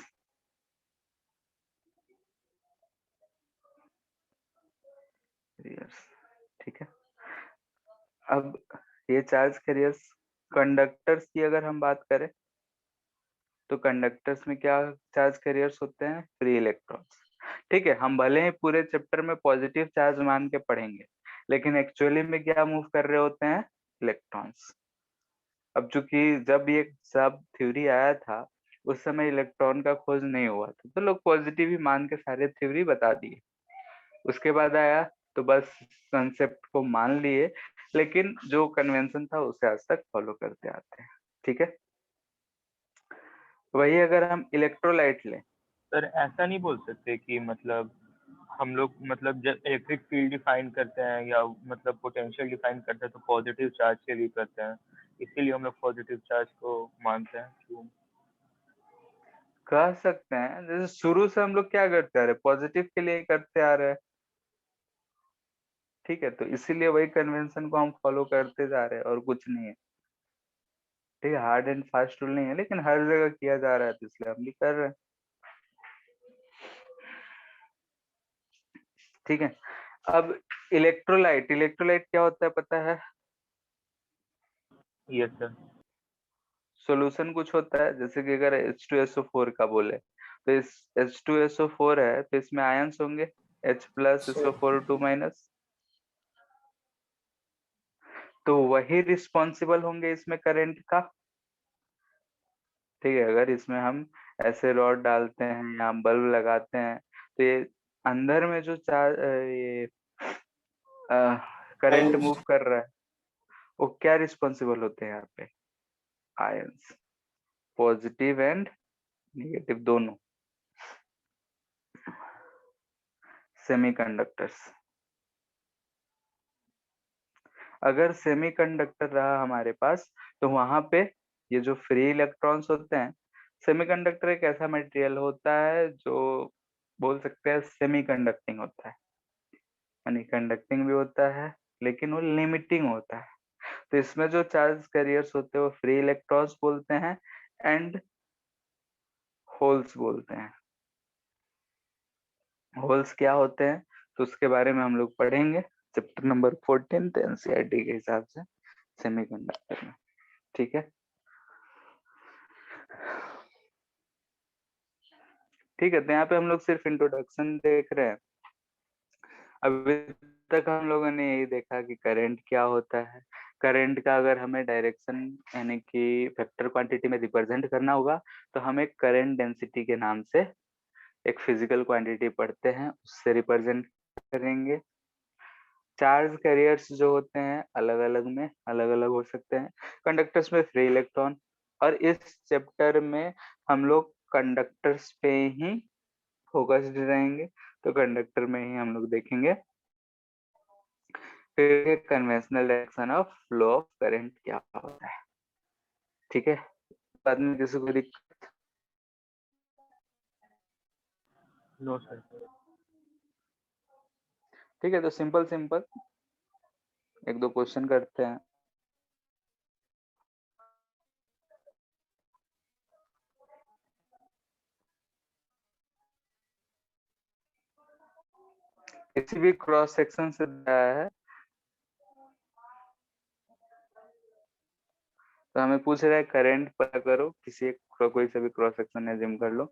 ठीक है, अब ये चार्ज कैरियर्स, कंडक्टर्स की अगर हम बात करें तो कंडक्टर्स में क्या चार्ज कैरियर्स होते हैं? Free electrons. ठीक है, हम भले ही पूरे चैप्टर में पॉजिटिव चार्ज मान के पढ़ेंगे, लेकिन एक्चुअली में क्या मूव कर रहे होते हैं? इलेक्ट्रॉन्स। अब चूंकि जब ये सब थ्योरी आया था उस समय इलेक्ट्रॉन का खोज नहीं हुआ था, तो लोग पॉजिटिव ही मान के सारे थ्योरी बता दिए। उसके बाद आया तो बस कंसेप्ट को मान लिए, लेकिन जो कन्वेंशन था उसे आज तक फॉलो करते आते हैं। ठीक है, वही अगर हम इलेक्ट्रोलाइट लें, सर ऐसा नहीं बोल सकते कि मतलब हम लोग मतलब जब इलेक्ट्रिक फील्ड डिफाइन करते हैं या मतलब पोटेंशियल डिफाइन करते हैं तो पॉजिटिव चार्ज के लिए करते हैं, इसीलिए हम लोग पॉजिटिव चार्ज को मानते हैं। क्यों? कह सकते हैं, जैसे शुरू से हम लोग क्या करते आ रहे हैं? पॉजिटिव के लिए ही करते आ रहे हैं। ठीक है, तो इसीलिए वही कन्वेंशन को हम फॉलो करते जा रहे हैं और कुछ नहीं है। ठीक है, हार्ड एंड फास्ट रूल नहीं है, लेकिन हर जगह किया जा रहा है तो इसलिए हम भी कर रहे हैं। ठीक है, अब इलेक्ट्रोलाइट, इलेक्ट्रोलाइट क्या होता है पता है? Yes sir. सॉल्यूशन कुछ होता है, जैसे कि अगर H2SO4 का बोले तो इस H2SO4 है तो इसमें आयंस होंगे H+ So, SO4 2-, तो वही रिस्पॉन्सिबल होंगे इसमें करंट का। ठीक है, अगर इसमें हम ऐसे रॉड डालते हैं या बल्ब लगाते हैं तो ये अंदर में जो चार्ज ये करंट ions. मूव कर रहा है वो क्या रिस्पॉन्सिबल होते हैं यहाँ पे? आयंस, पॉजिटिव एंड नेगेटिव दोनों, सेमीकंडक्टर्स। अगर सेमीकंडक्टर रहा हमारे पास तो वहां पे ये जो फ्री इलेक्ट्रॉन्स होते हैं, सेमीकंडक्टर एक ऐसा मटेरियल होता है जो बोल सकते हैं सेमी कंडक्टिंग होता है, यानी कंडक्टिंग भी होता है लेकिन वो लिमिटिंग होता है। तो इसमें जो चार्ज कैरियर्स होते हैं वो फ्री इलेक्ट्रॉन्स बोलते हैं एंड होल्स बोलते हैं। होल्स क्या होते हैं तो उसके बारे में हम लोग पढ़ेंगे चैप्टर नंबर 14 एनसीईआरटी के हिसाब से सेमीकंडक्टर में। ठीक है, ठीक है, तो यहाँ पे हम लोग सिर्फ इंट्रोडक्शन देख रहे हैं। अभी तक हम लोगों ने यही देखा कि करंट क्या होता है। करंट का अगर हमें डायरेक्शन यानी कि वेक्टर क्वांटिटी में रिप्रेजेंट करना होगा तो हम एक करंट डेंसिटी के नाम से एक फिजिकल क्वांटिटी पढ़ते हैं, उससे रिप्रेजेंट करेंगे। चार्ज कैरियर्स जो होते हैं अलग अलग में अलग अलग हो सकते हैं, कंडक्टर्स में फ्री इलेक्ट्रॉन, और इस चैप्टर में हम लोग कंडक्टर्स पे ही फोकस्ड रहेंगे, तो कंडक्टर में ही हम लोग देखेंगे फिर conventional direction of flow of current क्या होता है। ठीक है, बाद में किसी को नो सर। ठीक है, तो सिंपल सिंपल एक दो क्वेश्चन करते हैं। किसी भी क्रॉस सेक्शन से दिया है तो हमें पूछ रहा है करंट पता करो, किसी एक कोई सा भी क्रॉस सेक्शन एज्यूम कर लो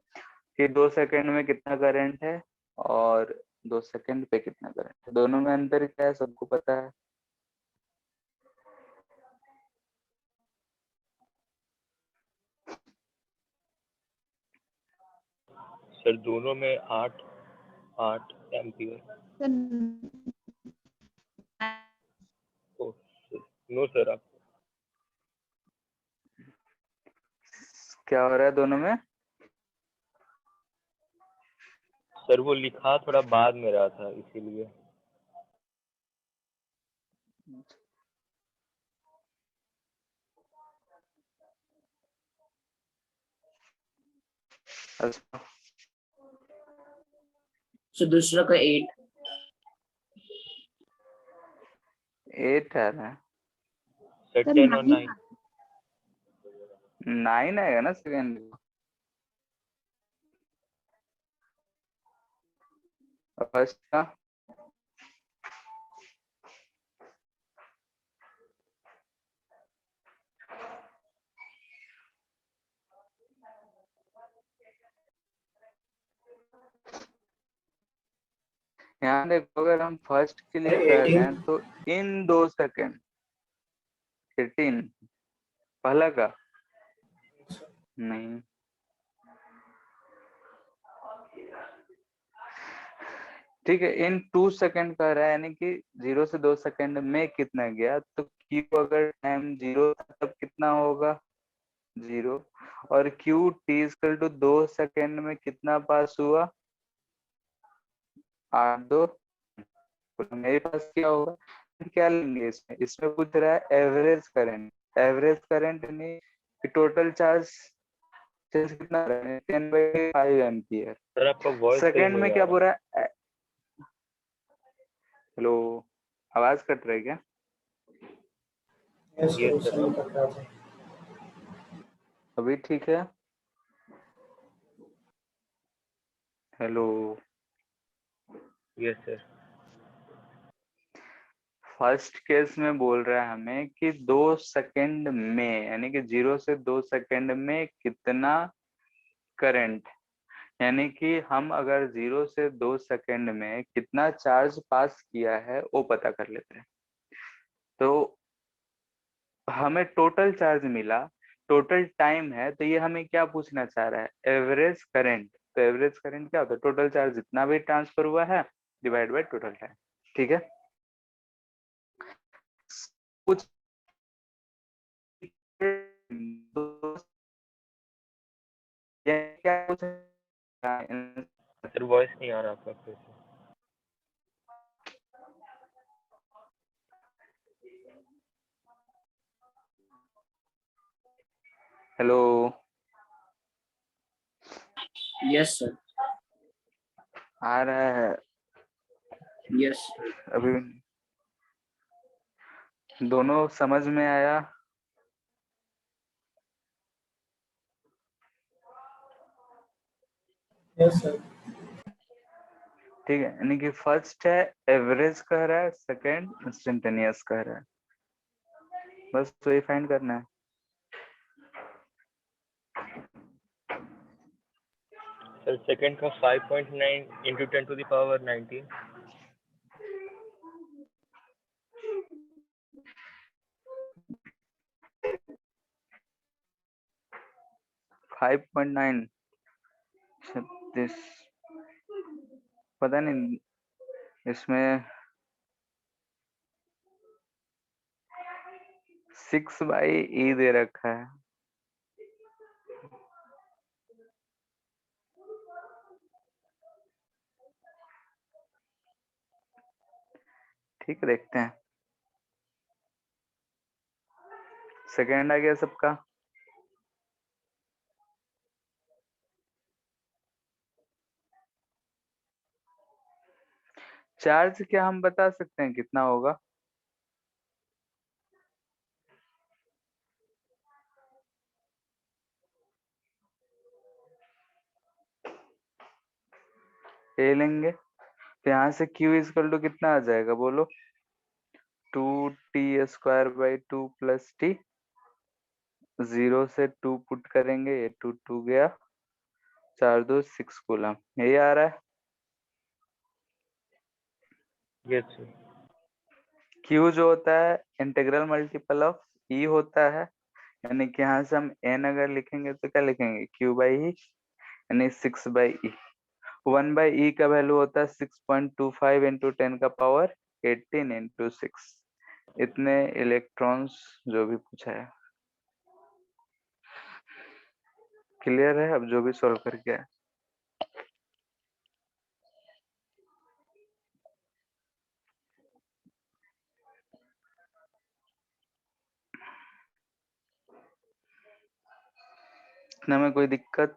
कि 2 सेकंड में कितना करंट है और 2 सेकंड पे कितना करंट है, दोनों में अंतर क्या है सबको पता है। सर दोनों में 8 एम्पियर। No sir. आप क्या हो रहा है दोनों में? सर वो लिखा थोड़ा बाद में रहा था इसीलिए। अच्छा, So दूसरा का 8. 8 आ रहा है, सर सर 10 और 9। 9 आएगा ना सेकेंड। फर्स्ट का यहाँ देखो, अगर हम फर्स्ट के लिए कर रहे हैं 18 तो इन 2 सेकेंड 18 पहला का नहीं, ठीक है, इन 2 सेकेंड का रहा है, यानी कि 0 से 2 सेकेंड में कितना गया, तो क्यू अगर टाइम 0 था तब कितना होगा 0, और Q T equal to 2 second में कितना पास हुआ 8 2। तो मेरे पास क्या होगा, क्या लेंगे इसमें, इसमें पूछ रहा है एवरेज करंट, एवरेज करंट यानी कि टोटल चार्ज कितना 10/5 एम्पियर। सर आपका वॉइस सही सेकेंड नहीं में आ क्या रहा। बोल रहा है, हेलो, आवाज कट रही है क्या? यस ये सर, उस सर समय कट रहा था। अभी ठीक है? हेलो, ये सर। फर्स्ट केस में बोल रहा है हमें कि 2 सेकंड में, यानी कि 0 से 2 सेकंड में कितना करंट, यानी कि हम अगर 0 से 2 सेकंड में कितना चार्ज पास किया है वो पता कर लेते हैं। तो हमें टोटल चार्ज मिला, टोटल टाइम है, तो ये हमें क्या पूछना चाह रहा है, एवरेज करंट। तो एवरेज करंट क्या होता है, टोटल चार्ज जितना भी ट्रांसफर हुआ है डिवाइड बाय टोटल टाइम। ठीक है, कुछ क्या कुछ सर वॉइस नहीं आ रहा आपका फिर से। Hello, Yes sir. आ रहा है Yes sir. अभी, दोनों समझ में आया? Yes sir. ठीक है, यानी कि फर्स्ट है एवरेज कह रहा है, सेकंड इंस्टेंटेनियस कह रहा है, बस तो ये फाइंड करना है। सर सेकंड का 5.9 इंटू 10⁻19। 5.9 36, पता नहीं इसमें 6/e दे रखा है। ठीक है, देखते हैं। सेकेंड आ गया सबका। चार्ज क्या हम बता सकते हैं कितना होगा? ले लेंगे, तो यहाँ से Q इक्वल टू कितना आ जाएगा बोलो, 2t²/2 प्लस t, 0 से 2 पुट करेंगे, ये 2 2 गया, 4 2 6 कूलम, यही आ रहा है। ये सर। Q जो होता है इंटीग्रल मल्टीपल ऑफ E होता है, यानी कि यहाँ से हम n अगर लिखेंगे तो क्या लिखेंगे, Q/E, यानी 6/E। 1/E का वैल्यू होता है 6.25 इंटू 10 का पावर 18 इंटू 6, इतने इलेक्ट्रॉन्स जो भी पूछा है। क्लियर है अब जो भी सॉल्व करके आए? इतने में कोई दिक्कत?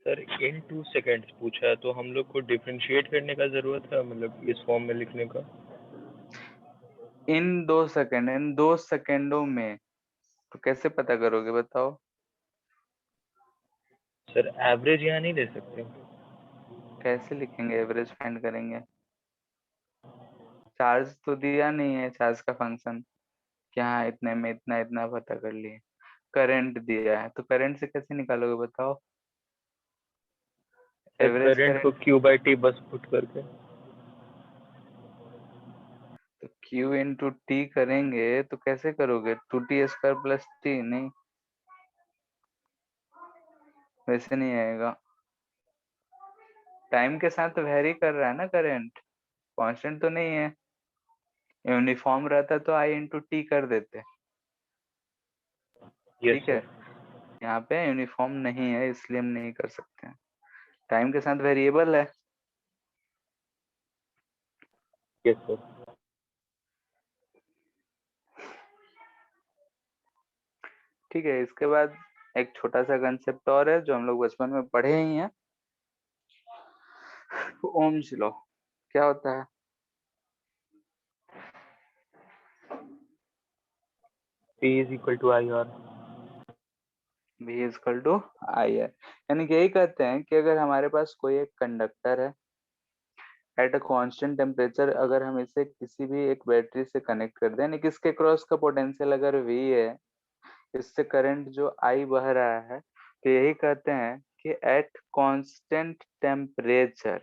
सर इन 2 सेकेंड्स पूछा है, तो हम लोग को डिफरेंशिएट करने का जरूरत है, मतलब इस फॉर्म में लिखने का? इन 2 सेकेंडों में तो कैसे पता करोगे बताओ? सर एवरेज यहाँ नहीं ले सकते? कैसे लिखेंगे, एवरेज फाइंड करेंगे? चार्ज तो दिया नहीं है, चार्ज का फंक्शन क्या है, इतने में इतना इतना पता कर लिए। करंट दिया है तो करंट से कैसे निकालोगे बताओ? सर एवरेज करंट को करंट Q/T बस पुट करके। तो Q इंटू टी करेंगे तो कैसे करोगे? 2t² plus T? नहीं, वैसे नहीं आएगा। टाइम के साथ वेरी कर रहा है ना करंट, कांस्टेंट तो नहीं है। यूनिफॉर्म रहता तो I इंटू टी कर देते। यस ठीक है, सर। यहाँ पे यूनिफॉर्म नहीं है इसलिए हम नहीं कर सकते हैं। टाइम के साथ वेरिएबल है। Yes sir. ठीक है, इसके बाद एक छोटा सा कंसेप्ट और है जो हम लोग बचपन में पढ़े ही हैं, ओम्स लॉ। क्या होता है? P is equal to I R. V is equal to I है, यानी कि यही कहते हैं कि अगर हमारे पास कोई एक कंडक्टर है एट अ कांस्टेंट टेम्परेचर, अगर हम इसे किसी भी एक बैटरी से कनेक्ट कर दें, यानी कि इसके क्रॉस का पोटेंशियल अगर V है, इससे करंट जो I बह रहा है, तो यही कहते हैं कि एट कांस्टेंट टेम्परेचर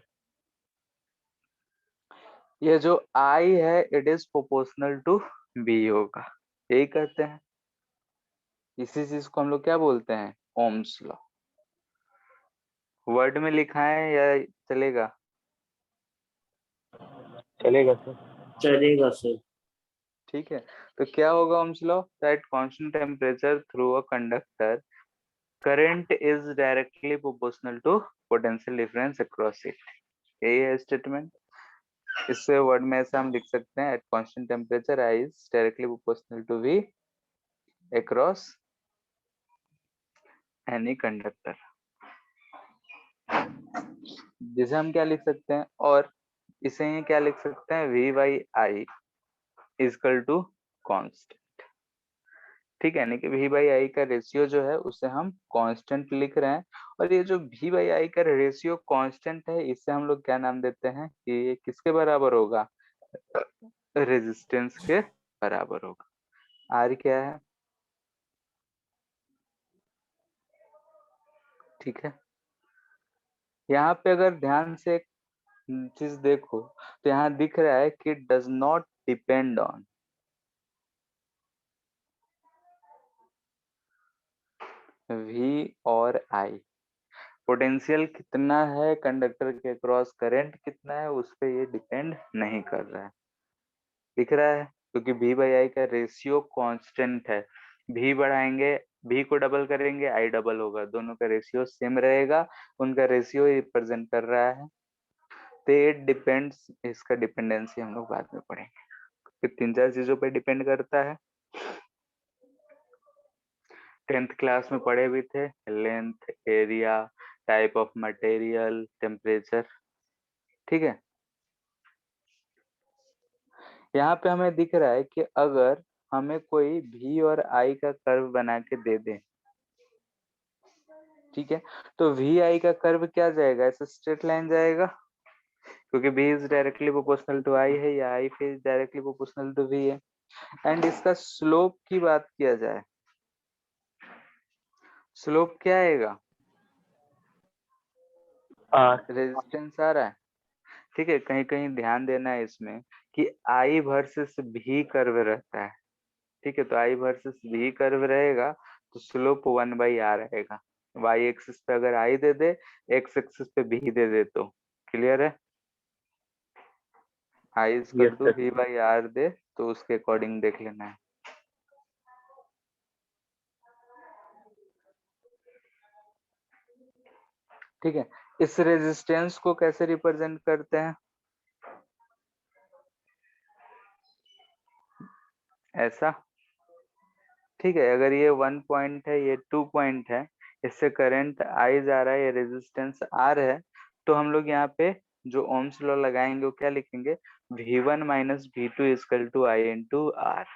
ये जो I है it is proportional to V होगा। यही कहते हैं, इसी चीज को हम लोग क्या बोलते हैं? Ohm's law. वर्ड में लिखा है या चलेगा? चलेगा सर। चलेगा सर। ठीक है, तो क्या होगा Ohm's law? That constant temperature through a conductor current is directly proportional to potential difference across it. यही है स्टेटमेंट। इससे वर्ड में ऐसा हम लिख सकते हैं, at constant temperature I is directly proportional to V across any conductor. जिसे हम क्या लिख सकते हैं, और इसे ही क्या लिख सकते हैं? V by I is equal to constant. ठीक है, यानी कि V बाई आई का रेशियो जो है उसे हम कांस्टेंट लिख रहे हैं, और ये जो V बाई आई का रेशियो कांस्टेंट है, इससे हम लोग क्या नाम देते हैं कि ये किसके बराबर होगा? रेजिस्टेंस के बराबर होगा। R क्या है? ठीक है, यहाँ पे अगर ध्यान से एक चीज देखो तो यहाँ दिख रहा है कि does not depend on V और I। पोटेंशियल कितना है कंडक्टर के क्रॉस, करंट कितना है, उस पर ये डिपेंड नहीं कर रहा है। दिख रहा है, क्योंकि V बाई आई का रेशियो कांस्टेंट है। V बढ़ाएंगे, V को डबल करेंगे, I डबल होगा, दोनों का रेशियो सेम रहेगा, उनका रेशियो रिप्रेजेंट कर रहा है। तो ये डिपेंड्स, इसका डिपेंडेंसी हम लोग बाद में पढ़ेंगे। फिर 3-4 चीजों पे डिपेंड करता है। 10th क्लास में पढ़े भी थे, length, area, type of material, temperature. ठीक है, यहाँ पे हमें दिख रहा है कि अगर हमें कोई V और I का कर्व बना के दे दे, ठीक है, तो VI का कर्व क्या जाएगा? ऐसे स्ट्रेट लाइन जाएगा, क्योंकि V is directly proportional to I है, या I is directly proportional to V है। एंड इसका स्लोप की बात किया जाए, स्लोप क्या आएगा? आर। रेजिस्टेंस आ रहा है। ठीक है, कहीं कहीं ध्यान देना है इसमें कि I वर्सेस V कर्व रहता है। ठीक है, तो I वर्सेस V कर्व रहेगा तो स्लोप 1/r रहेगा। Y एक्सिस पे अगर I दे दे, X एक्सिस पे V दे दे, तो क्लियर है? I is equal yes to sir. V बाई R दे तो उसके अकॉर्डिंग देख लेना है। ठीक है, इस रेजिस्टेंस को कैसे रिप्रेजेंट करते हैं? ऐसा, ठीक है। अगर ये 1 पॉइंट है, ये 2 पॉइंट है, इससे करंट आई जा रहा है, ये रेजिस्टेंस आर है, तो हम लोग यहाँ पे जो ओम्स लॉ लगाएंगे वो क्या लिखेंगे? V1 माइनस V2 is equal to I into R.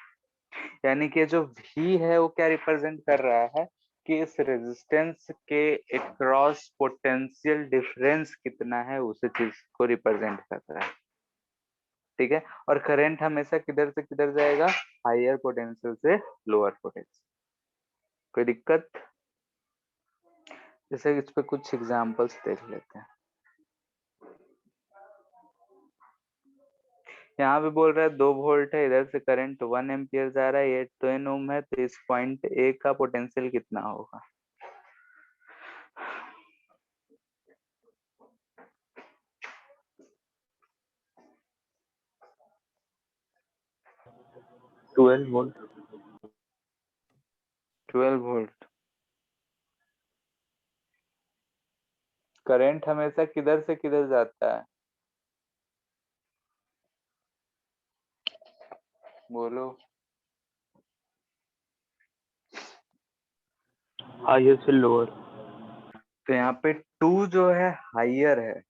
यानी कि जो V है वो क्या रिप्रेजेंट कर रहा है कि इस रेजिस्टेंस के अक्रॉस पोटेंशियल डिफरेंस कितना है, उस चीज को रिप्रेजेंट कर रहा है। ठीक है, और करंट हमेशा किधर से किधर जाएगा? हायर पोटेंशियल से लोअर पोटेंशियल। कोई दिक्कत? जैसे इस पे कुछ एग्जांपल्स देख लेते हैं। यहाँ पे बोल रहा है 2 वोल्ट है, इधर से करंट 1 एम्पियर जा रहा है, ये 10 ओम है, तो इस पॉइंट ए का पोटेंशियल कितना होगा? Twelve volt 12 volt. करंट हमेशा किधर से किधर जाता है? बोलो। हायर से लोअर। तो यहाँ पे 2 जो है हायर है,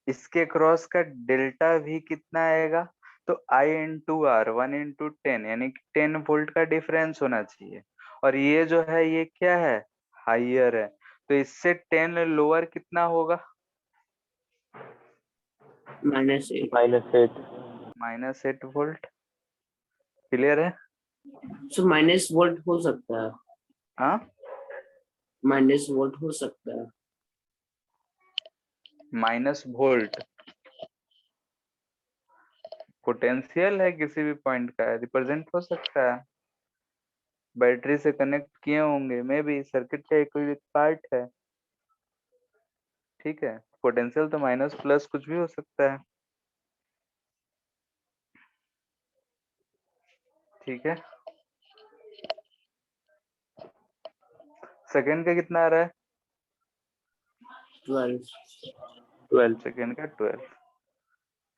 इसके क्रॉस का डेल्टा भी कितना आएगा? तो I इंटू आर, 1 इंटू 10, यानी कि 10 वोल्ट का डिफरेंस होना चाहिए। और ये जो है ये क्या है? हायर है, तो इससे 10 लोअर कितना होगा? -8। -8। -8 वोल्ट। क्लियर है? सो माइनस वोल्ट हो सकता है, हाँ, माइनस वोल्ट हो सकता है। माइनस वोल्ट पोटेंशियल है, किसी भी पॉइंट का रिप्रेजेंट हो सकता है, बैटरी से कनेक्ट किए होंगे, मे भी सर्किट का एक कोई पार्ट है। ठीक है, पोटेंशियल तो माइनस प्लस कुछ भी हो सकता है। ठीक है, सेकंड का कितना आ रहा है? 12। सेकंड का 12।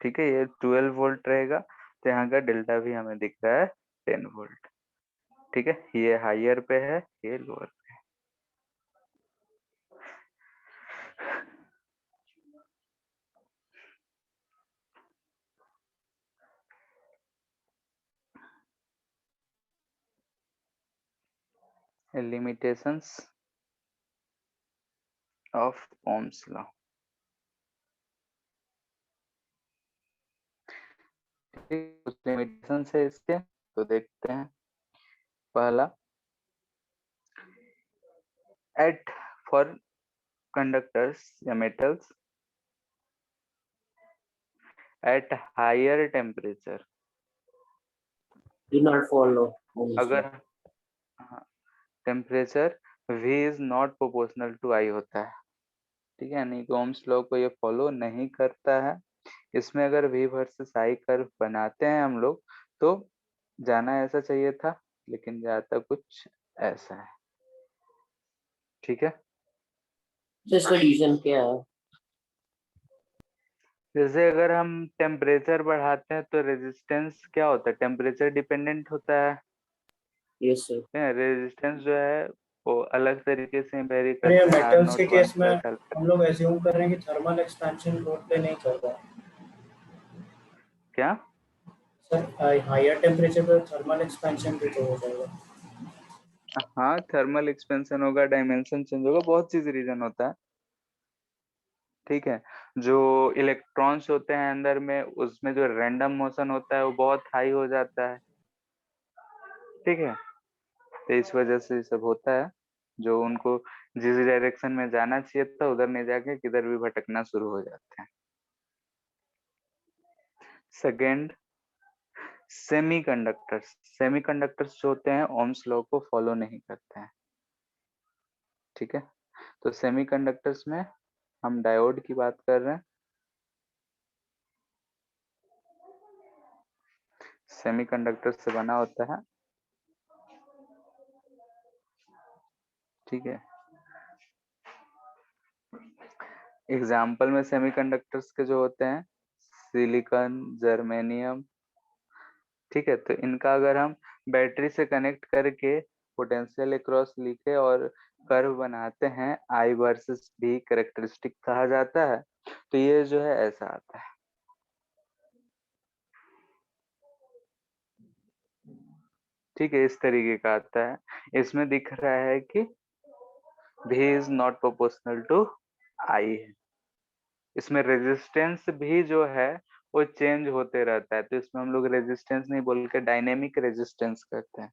ठीक है, ये 12 वोल्ट रहेगा, तो यहाँ का डेल्टा भी हमें दिख रहा है 10 वोल्ट। ठीक है, ये हायर पे है, ये लोअर पे है। Limitations of Ohm's law. कुछ लिमिटेशंस है इसके, तो देखते हैं। पहला, एट फॉर कंडक्टर्स या metals at higher temperature, Do not follow Ohm's law. अगर temperature V is not proportional to I होता है, ठीक है, यानी कि ओम्स लॉ को ये फॉलो नहीं करता है। इसमें अगर V वर्सेस I कर्व बनाते हैं हम लोग, तो जाना ऐसा चाहिए था, लेकिन जाता कुछ ऐसा है। ठीक है, तो इसका रीजन क्या है? जैसे अगर हम टेम्परेचर बढ़ाते हैं तो रेजिस्टेंस क्या होता है? टेम्परेचर डिपेंडेंट होता है। Yes sir. रेजिस्टेंस जो है वो अलग तरीके से वेरी और ये करता है, आर मेटल्स के नॉट वन केस में प्लस अल्फा। हम लोग एज्यूम कर रहे हैं कि थर्मल एक्सपेंशन लोड पे नहीं कर रहा है। क्या? सर हायर टेम्परेचर पर थर्मल एक्सपेंशन भी तो हो जाएगा। हाँ, थर्मल एक्सपेंशन होगा, डायमेंशन चेंज होगा, बहुत चीज रीजन होता है। ठीक है, जो इलेक्ट्रॉन्स होते हैं अंदर में, उसमें जो रैंडम मोशन होता है वो बहुत हाई हो जाता है। ठीक है, तो इस वजह से ये सब होता है, जो उनको जिस डायरेक्शन में जाना चाहिए था उधर नहीं जाके किधर भी भटकना शुरू हो जाते हैं। Second, semiconductors. सेमीकंडक्टर्स जो होते हैं ओम्स लॉ को फॉलो नहीं करते हैं। ठीक है, तो सेमीकंडक्टर्स में हम डायोड की बात कर रहे हैं। सेमीकंडक्टर से बना होता है। ठीक है, एग्जाम्पल में सेमीकंडक्टर्स के जो होते हैं सिलिकॉन, जर्मेनियम, ठीक है। तो इनका अगर हम बैटरी से कनेक्ट करके पोटेंशियल अक्रॉस लिखे और कर्व बनाते हैं, आई वर्सेस भी कैरेक्टरिस्टिक कहा जाता है। तो ये जो है ऐसा आता है, ठीक है, इस तरीके का आता है। इसमें दिख रहा है कि V is not proportional to I है। इसमें रेजिस्टेंस भी जो है वो चेंज होते रहता है, तो इसमें हम लोग रेजिस्टेंस नहीं बोल के डायनेमिक रेजिस्टेंस करते हैं,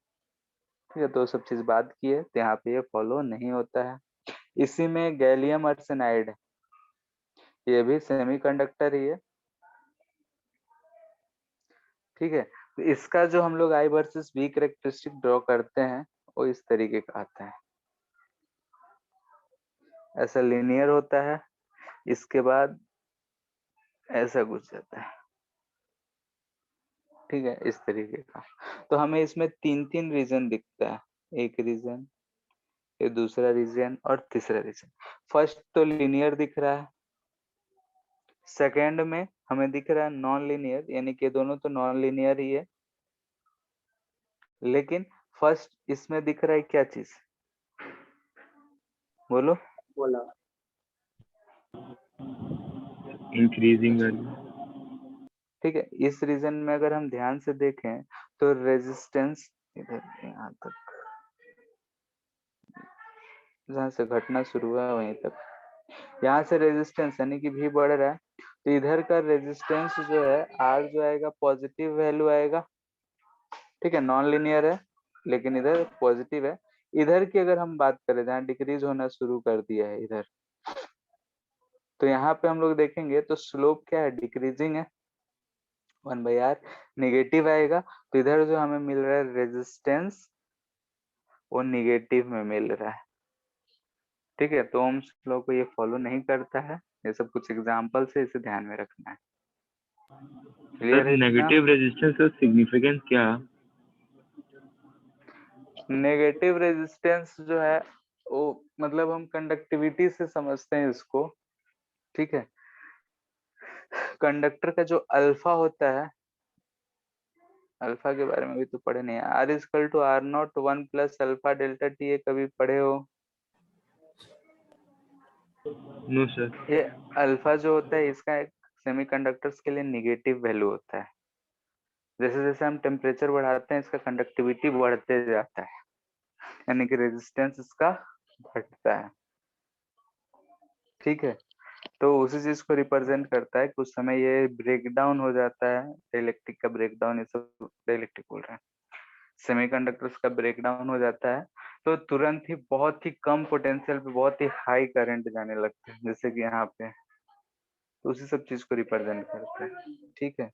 ठीक है। तो सब चीज बात की है, तो यहाँ पे ये फॉलो नहीं होता है। इसी में गैलियम आर्सेनाइड है, ये भी सेमीकंडक्टर ही है, ठीक है। तो इसका जो हम लोग I versus V characteristic draw करते हैं वो इस तरीके का आता है, ऐसा लिनियर होता है, इसके बाद ऐसा कुछ जाता है, ठीक है, इस तरीके का। तो हमें इसमें तीन तीन रीजन दिखता है, एक रीजन, ये दूसरा रीजन और तीसरा रीजन। फर्स्ट तो लिनियर दिख रहा है, सेकेंड में हमें दिख रहा है नॉन लीनियर, यानी कि दोनों तो नॉन लीनियर ही है, लेकिन फर्स्ट इसमें दिख रहा है क्या चीज, बोलो। बोला इंक्रीजिंग ठीक है, इस रीजन में अगर हम ध्यान से देखें तो रेजिस्टेंस इधर यहाँ तक, जहाँ से घटना शुरू हुआ वहीं तक, यहाँ से रेजिस्टेंस यानी कि भी बढ़ रहा है, तो इधर का रेजिस्टेंस जो है आर जो आएगा पॉजिटिव वैल्यू आएगा, ठीक है, नॉन लिनियर है लेकिन इधर पॉजिटिव है। इधर की अगर हम बात करें जहाँ डिक्रीज होना शुरू कर दिया है इधर, तो यहाँ पे हम लोग देखेंगे तो स्लोप क्या है, डिक्रीजिंग है, 1/r निगेटिव आएगा। तो इधर जो हमें मिल रहा है रेजिस्टेंस वो निगेटिव में मिल रहा है, ठीक है। तो ओम्स लॉ को ये फॉलो नहीं करता है, ये सब कुछ एग्जांपल से इसे ध्यान में रखना है। सर, क्लियर है इतना? नेगेटिव रेजिस्टेंस का सिग्निफिकेंस क्या है? नेगेटिव रेजिस्टेंस जो है वो मतलब हम कंडक्टिविटी से समझते हैं इसको, ठीक है। कंडक्टर का जो अल्फा होता है, अल्फा के बारे में भी तो पढ़े नहीं है, R is equal to R not 1 plus alpha delta T, ये कभी पढ़े हो? No sir. ये अल्फा जो होता है इसका एक सेमीकंडक्टर्स के लिए निगेटिव वैल्यू होता है। जैसे जैसे हम टेम्परेचर बढ़ाते हैं इसका कंडक्टिविटी बढ़ते जाता है, यानी कि रेजिस्टेंस इसका घटता है, ठीक है। तो उसी चीज को रिप्रेजेंट करता है कि उस समय ये ब्रेक डाउन हो जाता है, इलेक्ट्रिक का ब्रेक डाउन, ये सब इलेक्ट्रिक बोल रहे हैं, सेमीकंडक्टर्स का ब्रेक डाउन हो जाता है, तो तुरंत ही बहुत ही कम पोटेंशियल पे बहुत ही हाई करंट जाने लगता है, जैसे कि यहाँ पे, तो उसी सब चीज को रिप्रेजेंट करता है, ठीक है।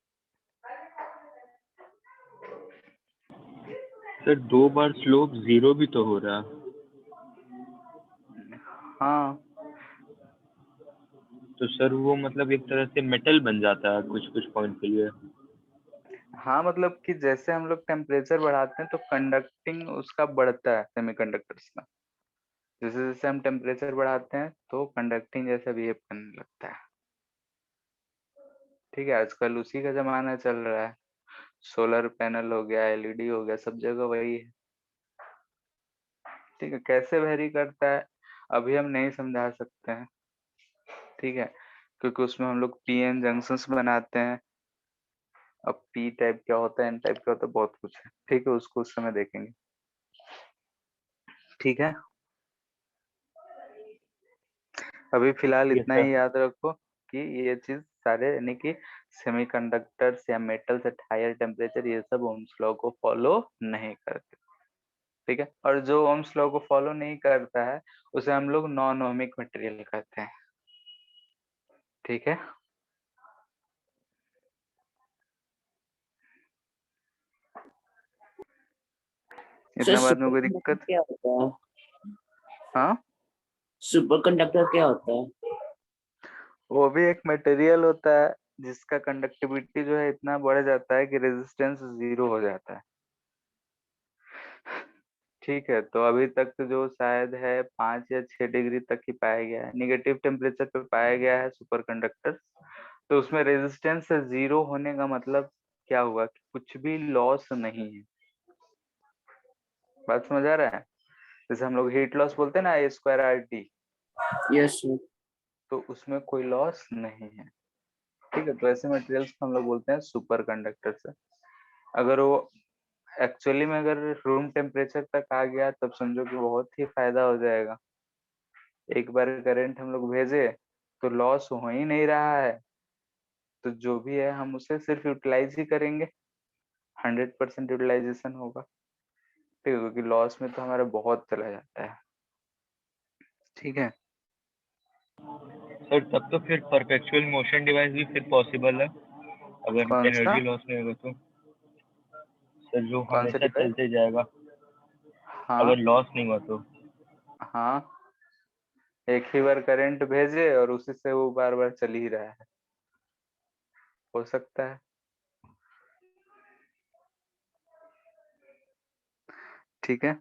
सर 2 बार स्लोप 0 भी तो हो रहा। हाँ तो सर वो मतलब एक तरह से मेटल बन जाता है कुछ कुछ पॉइंट के लिए। हाँ, मतलब कि जैसे हम लोग टेम्परेचर बढ़ाते हैं तो कंडक्टिंग उसका बढ़ता है सेमीकंडक्टर्स का, जैसे जैसे हम टेम्परेचर बढ़ाते हैं तो कंडक्टिंग जैसा बिहेव करने लगता है, ठीक है। आजकल उसी का जमाना चल रहा है, सोलर पैनल हो गया, एलईडी हो गया, सब जगह वही है, ठीक है। कैसे वेरी करता है अभी हम नहीं समझा सकते हैं, ठीक है, क्योंकि उसमें हम लोग पीएन जंक्शंस बनाते हैं। अब पी टाइप क्या होता है, एन टाइप क्या होता है, बहुत कुछ है, ठीक है, उसको उस समय देखेंगे, ठीक है। अभी फिलहाल ठीक है इतना सर। ही याद रखो कि ये चीज सारे यानी कि सेमीकंडक्टर्स या मेटल्स एट हायर टेम्परेचर ये सब ओम्स लॉ को फॉलो नहीं करते, ठीक है। और जो ओम्स लॉ को फॉलो नहीं करता है उसे हम लोग नॉन ओमिक मटेरियल कहते हैं, ठीक है। सर इतना बाद में सुपर कोई कंडक्टर दिक्कत? क्या होता है? हाँ, सुपर कंडक्टर क्या होता है? वो भी एक मटेरियल होता है जिसका कंडक्टिविटी जो है इतना बढ़ जाता है कि रेजिस्टेंस 0 हो जाता है, ठीक है, तो अभी तक जो शायद है 5 या 6 डिग्री तक ही पाया गया है, निगेटिव टेम्परेचर पे पाया गया है सुपर कंडक्टर। तो उसमें रेजिस्टेंस जीरो होने का मतलब क्या हुआ कि कुछ भी लॉस नहीं है। बात समझ आ रहा है? जैसे हम लोग हीट लॉस बोलते हैं ना, A²RT, Yes, sir. तो उसमें कोई लॉस नहीं है। ठीक है, तो ऐसे मटेरियल्स को हम लोग बोलते हैं सुपर कंडक्टर से। अगर वो एक्चुअली में अगर रूम टेम्परेचर तक आ गया तब समझो कि बहुत ही फायदा हो जाएगा। एक बार करंट हम लोग भेजे तो लॉस हो ही नहीं रहा है, तो जो भी है हम उसे सिर्फ यूटिलाइज ही करेंगे, 100% यूटिलाइजेशन होगा। ठीक है, क्योंकि लॉस में तो हमारा बहुत चला जाता है। ठीक है, सर तब तो फिर परपेचुअल मोशन डिवाइस भी फिर पॉसिबल है अगर कौन सा एनर्जी लॉस नहीं होगा तो। सर जो कौन सा हमेशा डिवाइस? चलते जाएगा हाँ अगर लॉस नहीं हुआ तो। हाँ, एक ही बार करंट भेजे और उसी से वो बार बार चल ही रहा है, हो सकता है। ठीक है,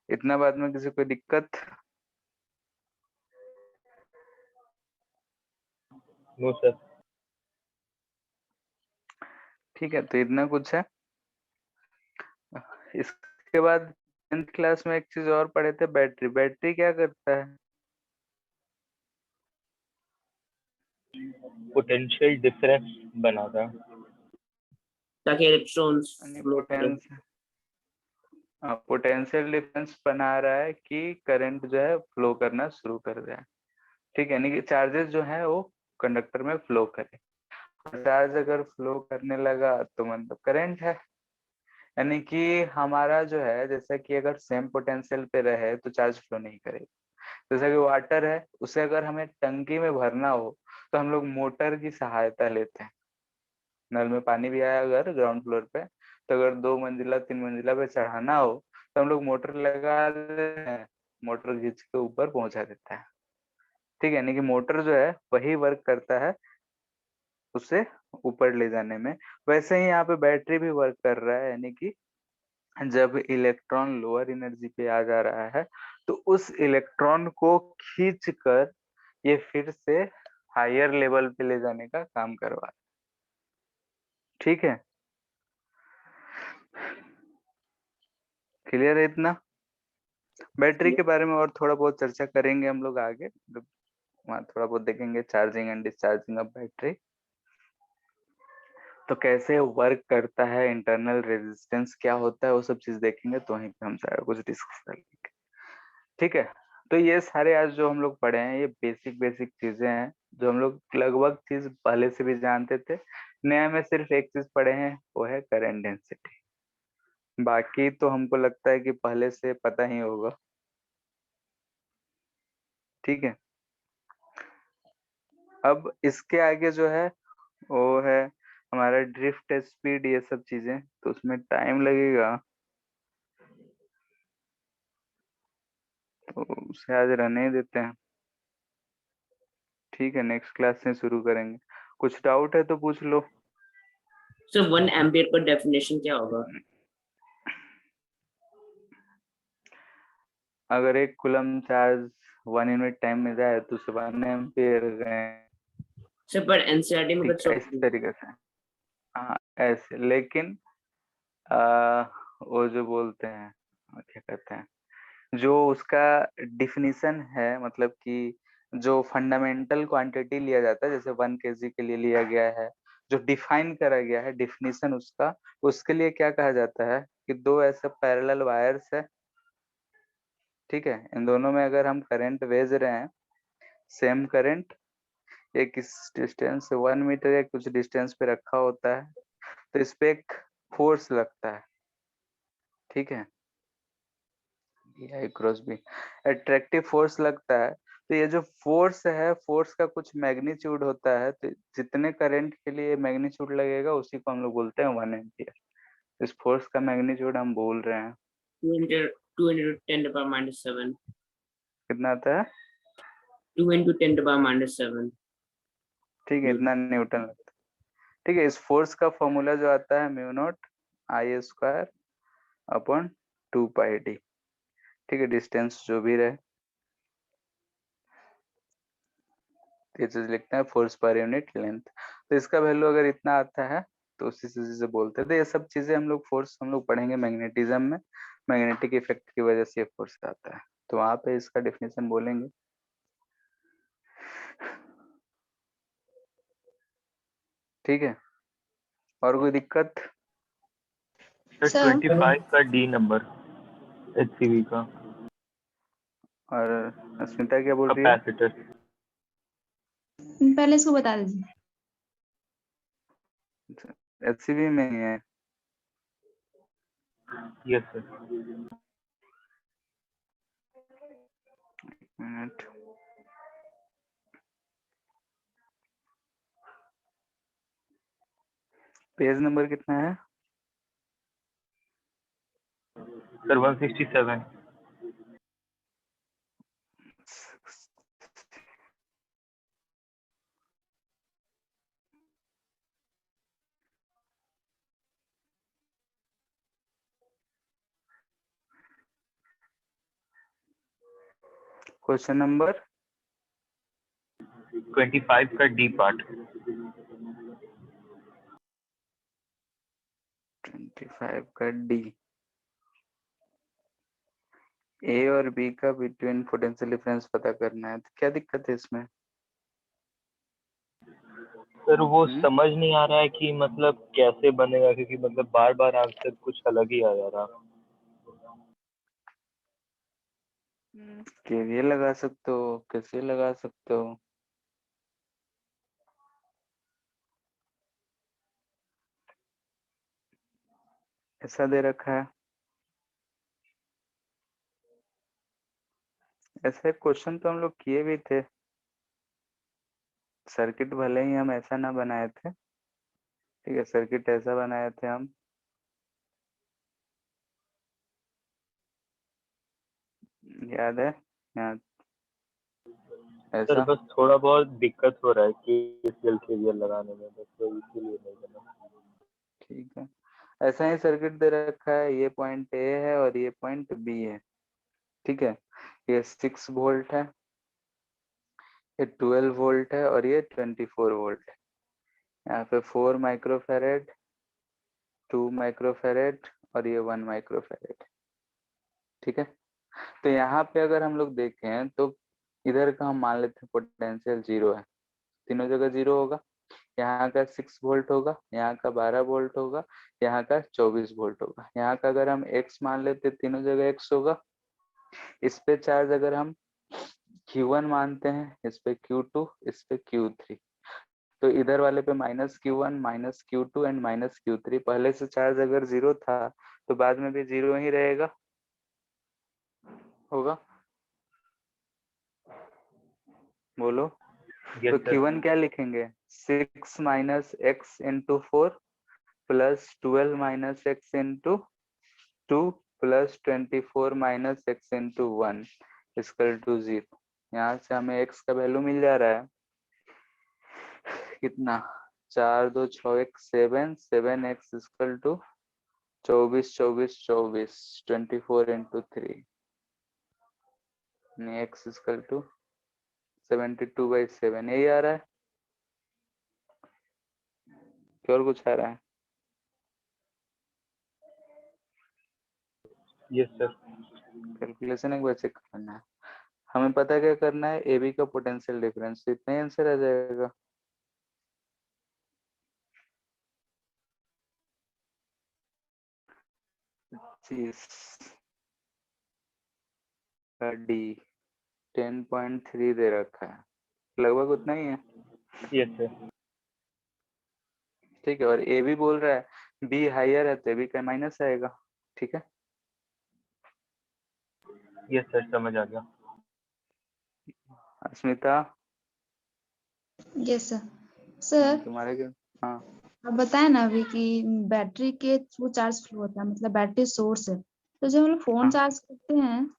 इतना बाद में किसी को दिक्कत? No sir. ठीक है, तो इतना कुछ है। इसके बाद 10th क्लास में एक चीज और पढ़े थे, बैटरी। बैटरी क्या करता है? पोटेंशियल डिफरेंस बनाता है। ताकि इलेक्ट्रॉन्स यानी फ्लो करें। पोटेंशियल डिफरेंस बना रहा है कि करंट जो है फ्लो करना शुरू कर जाए। ठीक है, यानी कि चार्जेस जो है वो कंडक्टर में फ्लो करे। चार्ज अगर फ्लो करने लगा तो मतलब करंट है। यानी कि हमारा जो है, जैसा कि अगर सेम पोटेंशियल पे रहे तो चार्ज फ्लो नहीं करेगा। जैसा कि वाटर है, उसे अगर हमें टंकी में भरना हो तो हम लोग मोटर की सहायता लेते हैं। नल में पानी भी आया अगर ग्राउंड फ्लोर पे, तो अगर 2 मंजिला 3 मंजिला पे चढ़ाना हो तो हम लोग मोटर लगा देते हैं, मोटर खींच के ऊपर पहुंचा देता है। ठीक है, यानी कि मोटर जो है वही वर्क करता है उसे ऊपर ले जाने में। वैसे ही यहाँ पे बैटरी भी वर्क कर रहा है, यानी कि जब इलेक्ट्रॉन लोअर एनर्जी पे आ जा रहा है तो उस इलेक्ट्रॉन को खींच कर ये फिर से हायर लेवल पे ले जाने का काम करवा रहा है। ठीक है, क्लियर है इतना? बैटरी के बारे में और थोड़ा बहुत चर्चा करेंगे हम लोग आगे, जब वहाँ थोड़ा बहुत देखेंगे charging and discharging of battery, तो कैसे वर्क करता है, इंटरनल रेजिस्टेंस क्या होता है, वो सब चीज देखेंगे, तो वहीं पे हम सारा कुछ डिस्कस कर लेंगे। ठीक है, तो ये सारे आज जो हम लोग पढ़े हैं ये बेसिक बेसिक चीजें हैं जो हम लोग लगभग चीज पहले से भी जानते थे। नया में सिर्फ एक चीज पढ़े हैं, वो है करंट डेंसिटी। बाकी तो हमको लगता है कि पहले से पता ही होगा। ठीक है, अब इसके आगे जो है वो है हमारा ड्रिफ्ट स्पीड, ये सब चीजें, तो उसमें टाइम लगेगा, तो उसे आज रहने ही देते हैं। ठीक है, नेक्स्ट क्लास से शुरू करेंगे। कुछ डाउट है तो पूछ लो। सर 1 एम्पियर का डेफिनेशन क्या होगा? अगर एक कूलम चार्ज 1 यूनिट टाइम में जाए तो उसे 1 एम्पियर है। सर पर एनसीईआरटी में ठीक कुछ है, इस तरीके से। हाँ ऐसे, लेकिन आ, वो जो बोलते हैं, क्या कहते हैं, जो उसका डिफिनीशन है, मतलब कि जो फंडामेंटल क्वांटिटी लिया जाता है, जैसे 1 kg के लिए लिया गया है, जो डिफाइन करा गया है डिफिनीशन उसका, उसके लिए क्या कहा जाता है कि दो ऐसे पैरेलल वायर्स है। ठीक है, इन दोनों में अगर हम करंट भेज रहे हैं, सेम करंट, एक इस डिस्टेंस से 1 मीटर या कुछ डिस्टेंस पे रखा होता है, तो इस पे एक फोर्स लगता है। ठीक है, आई क्रॉस बी, अट्रैक्टिव फोर्स लगता है। तो ये जो फोर्स है, फोर्स का कुछ मैग्नीट्यूड होता है, तो जितने करंट के लिए मैग्नीट्यूड लगेगा उसी को हम लोग बोलते हैं 1 एम्पियर। इस फोर्स का मैग्नीट्यूड हम बोल रहे हैं 2 into 10⁻⁻7। कितना आता है? 2 into 10⁻⁻7। ठीक है, इतना न्यूटन लगता है। ठीक है, इस फोर्स का फॉर्मूला जो आता है म्यू नॉट I² अपॉन 2 पाई डी। ठीक है, डिस्टेंस जो भी रहे, ये चीज लिखते हैं फोर्स पर यूनिट लेंथ। तो इसका वैल्यू अगर इतना आता है तो उसी चीज से बोलते हैं। तो ये सब चीजें हम लोग फोर्स हम लोग पढ़ेंगे मैग्नेटिज्म में, मैग्नेटिक इफेक्ट की वजह से ये फोर्स आता है, तो वहां पे इसका डेफिनेशन बोलेंगे। ठीक है, और कोई दिक्कत? सर 25 का डी नंबर HCV का और अस्मिता क्या बोल रही है? कैपेसिटर। पहले इसको बता दीजिए। HCV में ही है। Yes sir. Minute, page number कितना है? सर 167। क्वेश्चन नंबर 25 का डी पार्ट। 25 का डी। ए और बी का बिटवीन पोटेंशियल डिफरेंस पता करना है, तो क्या दिक्कत है इसमें? सर वो समझ नहीं आ रहा है कि मतलब कैसे बनेगा, क्योंकि मतलब बार बार आंसर कुछ अलग ही आ जा रहा। केवीएल लगा सकते हो, कैसे लगा सकते हो? ऐसा दे रखा है। ऐसे क्वेश्चन तो हम लोग किए भी थे, सर्किट भले ही हम ऐसा ना बनाए थे। ठीक है, सर्किट ऐसा बनाए थे हम, याद है? यहाँ सर ऐसा। बस थोड़ा बहुत दिक्कत हो रहा है KCL KVL लगाने में, बस तो इसीलिए नहीं बना। ठीक है, ऐसा ही सर्किट दे रखा है, ये पॉइंट ए है और ये पॉइंट बी है। ठीक है, ये 6 वोल्ट है, ये 12 वोल्ट है और ये 24 वोल्ट है। यहाँ पे 4 माइक्रोफेरेड, 2 माइक्रोफेरेड और ये 1 माइक्रोफेरेड। ठीक है, तो यहाँ पे अगर हम लोग देखें तो इधर का हम मान लेते हैं पोटेंशियल 0 है, तीनों जगह 0 होगा। यहाँ का 6 वोल्ट होगा, यहाँ का 12 वोल्ट होगा, यहाँ का 24 वोल्ट होगा। यहाँ का अगर हम x मान लेते, तीनों जगह x होगा। इस पे चार्ज अगर हम Q1 मानते हैं, इस पे Q2, इस पे Q3, तो इधर वाले पे -Q1, -Q2 एंड -Q3। पहले से चार्ज अगर 0 था तो बाद में भी 0 ही रहेगा, होगा? बोलो। तो यस सर। Q1 क्या लिखेंगे? 6 minus x into 4 plus 12 minus x into 2 plus 24 minus x into 1 equal to 0। यहाँ से हमें x का वैल्यू मिल जा रहा है कितना? 4 2 6 1 7, 7x equal to 24 24 24, 24 into 3, x equal to 72/7। यही आ रहा है, क्या और कुछ आ रहा है? Yes sir. कैलकुलेशन एक बार चेक करना है। हमें पता है क्या करना है, ए बी का पोटेंशियल डिफरेंस, इतना ही आंसर आ जाएगा। डी 10.3 दे रखा है, लगभग उतना ही है। Yes sir. ठीक है, और ए भी बोल रहा है बी हायर है तो ए बी का माइनस आएगा। ठीक है, यस सर, समझ आ गया। अस्मिता यस सर। सर तुम्हारे क्या? हाँ, आप बताए ना अभी कि बैटरी के थ्रू चार्ज फ्लो होता है, मतलब बैटरी सोर्स है, तो जब हम लोग फोन हाँ। चार्ज करते हैं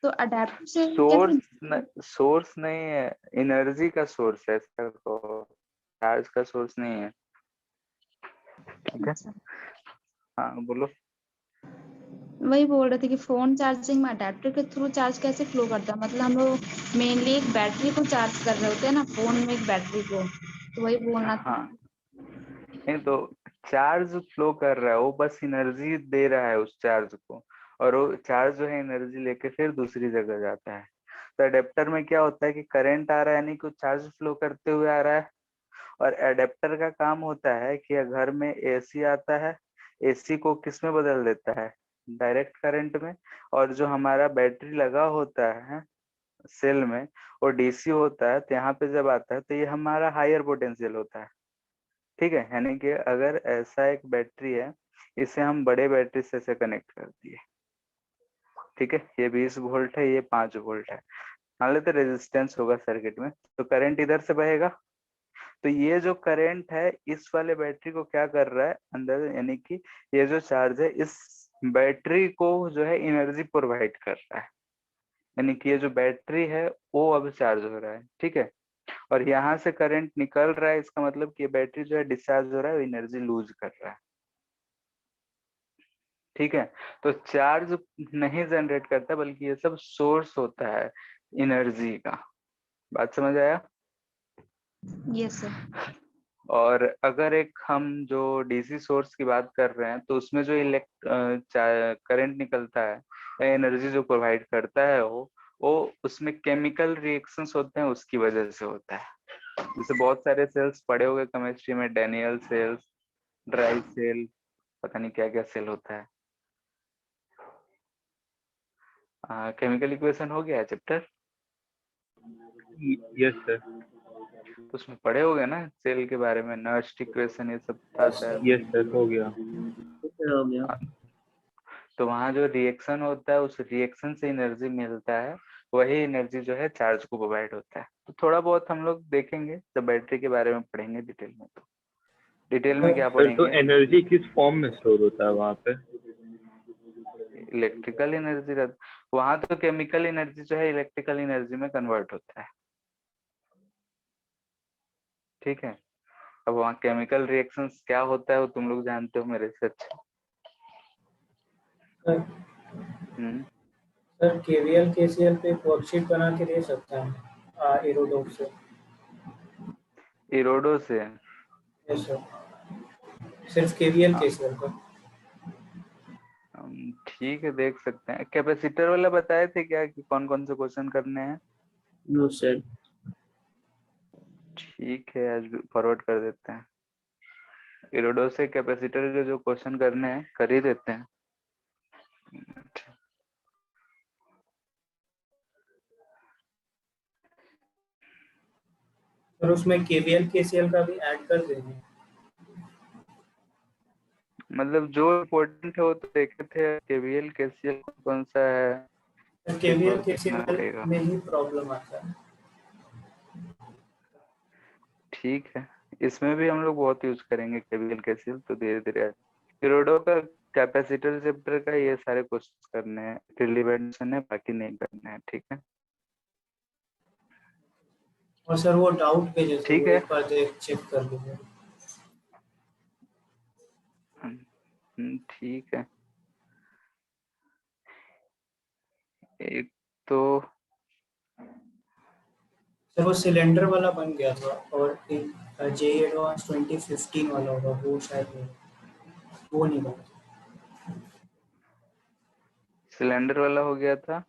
तो अडेप्टर से सोर्स कैसे? सोर्स नहीं है, एनर्जी का सोर्स है, इसका चार्ज का सोर्स नहीं है। ठीक है, अच्छा, हाँ बोलो। वही बोल रहे थे कि फोन चार्जिंग में अडेप्टर के थ्रू चार्ज कैसे फ्लो करता है, मतलब हम लोग मेनली एक बैटरी को चार्ज कर रहे होते हैं ना फोन में, एक बैटरी को, तो वही बोलना था। हाँ, नहीं तो चार्ज फ्लो कर रहा है, वो बस एनर्जी दे रहा है उस चार्ज को, और वो चार्ज जो है एनर्जी लेके फिर दूसरी जगह जाता है। तो अडेप्टर में क्या होता है कि करंट आ रहा है, यानी कि चार्ज फ्लो करते हुए आ रहा है। और एडेप्टर का काम होता है कि घर में एसी आता है, एसी को किस में बदल देता है, डायरेक्ट करंट में। और जो हमारा बैटरी लगा होता है सेल में, वो डीसी होता है, तो यहाँ पे जब आता है तो ये हमारा हायर पोटेंशियल होता है। ठीक है, यानी कि अगर ऐसा एक बैटरी है, इसे हम बड़े बैटरी से कनेक्ट कर दिए, ठीक है, ये 20 वोल्ट है, ये 5 वोल्ट है, मान लेते रेजिस्टेंस होगा सर्किट में, तो करंट इधर से बहेगा। तो ये जो करंट है इस वाले बैटरी को क्या कर रहा है अंदर, यानी कि ये जो चार्ज है इस बैटरी को जो है एनर्जी प्रोवाइड कर रहा है, यानी कि ये जो बैटरी है वो अब चार्ज हो रहा है। ठीक है, और यहाँ से करंट निकल रहा है, इसका मतलब कि ये बैटरी जो है डिस्चार्ज हो रहा है, एनर्जी लूज कर रहा है। ठीक है, तो चार्ज नहीं जनरेट करता, बल्कि ये सब सोर्स होता है एनर्जी का। बात समझ आया? Yes sir. और अगर एक हम जो डीसी सोर्स की बात कर रहे हैं, तो उसमें जो करंट निकलता है, एनर्जी जो प्रोवाइड करता है, वो उसमें केमिकल रिएक्शंस होते हैं, उसकी वजह से होता है। जैसे बहुत सारे सेल्स पड़े हुए केमिस्ट्री में, डेनियल सेल्स, ड्राई सेल, पता नहीं क्या क्या सेल होता है। केमिकल इक्वेशन हो गया है चैप्टर? Yes sir. तो उसमें पढ़े होगे ना सेल के बारे में, नर्स्ट इक्वेशन, ये सब था शायद। यस सर, हो गया। हो गया। तो वहां जो रिएक्शन होता है, उस रिएक्शन से एनर्जी मिलता है, वही एनर्जी जो है चार्ज को प्रोवाइड होता है। तो थोड़ा बहुत हम लोग देखेंगे जब बैटरी के बारे में पढ़ेंगे डिटेल में। तो डिटेल में क्या सर तो पढ़ेंगे? एनर्जी किस फॉर्म में स्टोर होता है वहाँ पे? इलेक्ट्रिकल एनर्जी रहता, वहां तो केमिकल एनर्जी जो है इलेक्ट्रिकल एनर्जी में कन्वर्ट होता है। ठीक है, अब वहाँ केमिकल रिएक्शंस क्या होता है वो तुम लोग जानते हो मेरे से अच्छा। सर केवीएल केसीएल पे वर्कशीट बना के दे सकता है एरोडोक से। इरोडो से? यस सर, सिर्फ केवीएल केसीएल का। ठीक है, देख सकते हैं। कैपेसिटर वाला बताए थे क्या कि कौन कौन से क्वेश्चन करने हैं? No sir. ठीक है, आज फॉरवर्ड कर देते हैं। इरोडो से कैपेसिटर के जो क्वेश्चन करने हैं कर ही देते हैं। और उसमें केवीएल केसीएल का भी ऐड कर देंगे। मतलब जो इम्पोर्टेंट है वो तो देखे थे, केवीएल केसीएल कौन सा है, केवीएल देखना केसीएल पड़ेगा। में ही प्रॉब्लम आता है। ठीक है, इसमें भी हम लोग बहुत यूज करेंगे केवीएल केसीएल, तो धीरे धीरे। इरोडो का कैपेसिटर चैप्टर का ये सारे क्वेश्चन करने हैं, रिलेवेंट है, बाकी नहीं करने हैं। ठीक है, और सर वो डाउट भेजे थे, ठीक वो है। एक बार देख चेक कर लीजिए। ठीक है, एक तो सर वो सिलेंडर वाला बन गया था, और एक जेई एडवांस 2015 वाला होगा वो शायद नहीं, वो नहीं बना। सिलेंडर वाला हो गया था।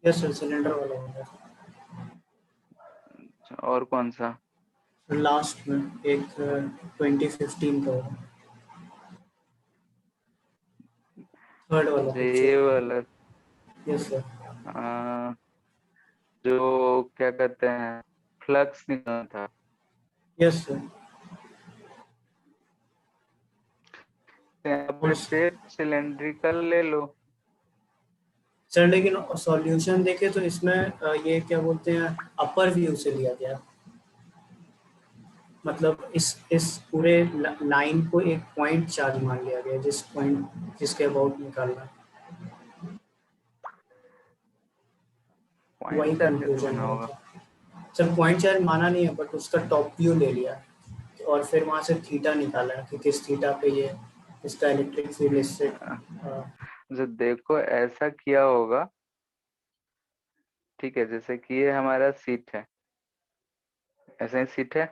यस सर, सिलेंडर वाला हो गया था। और कौन सा? लास्ट में एक 2015 का होगा, थर्ड वाला अच्छा, पिक्चर। ये वाला। Yes sir. जो क्या कहते हैं, फ्लक्स निकलना था। Yes sir. यहाँ और पे सेट सिलेंड्रिकल ले लो। सर लेकिन सॉल्यूशन देखे तो इसमें ये क्या बोलते हैं, अपर व्यू से लिया गया, मतलब इस पूरे लाइन को एक पॉइंट चार्ज मान लिया गया, जिसके अबाउट निकालना, पॉइंट वही चार्ज कैसे कंक्लूजन बना हुआ होगा? था। सर पॉइंट चार्ज माना नहीं है, बट उसका टॉप व्यू ले लिया, और फिर वहां से थीटा निकाला कि किस थीटा पे ये इसका इलेक्ट्रिक फील्ड इससे जो देखो ऐसा किया होगा, ठीक है, जैसे कि ये हमारा सीट है, ऐसा ही सीट है,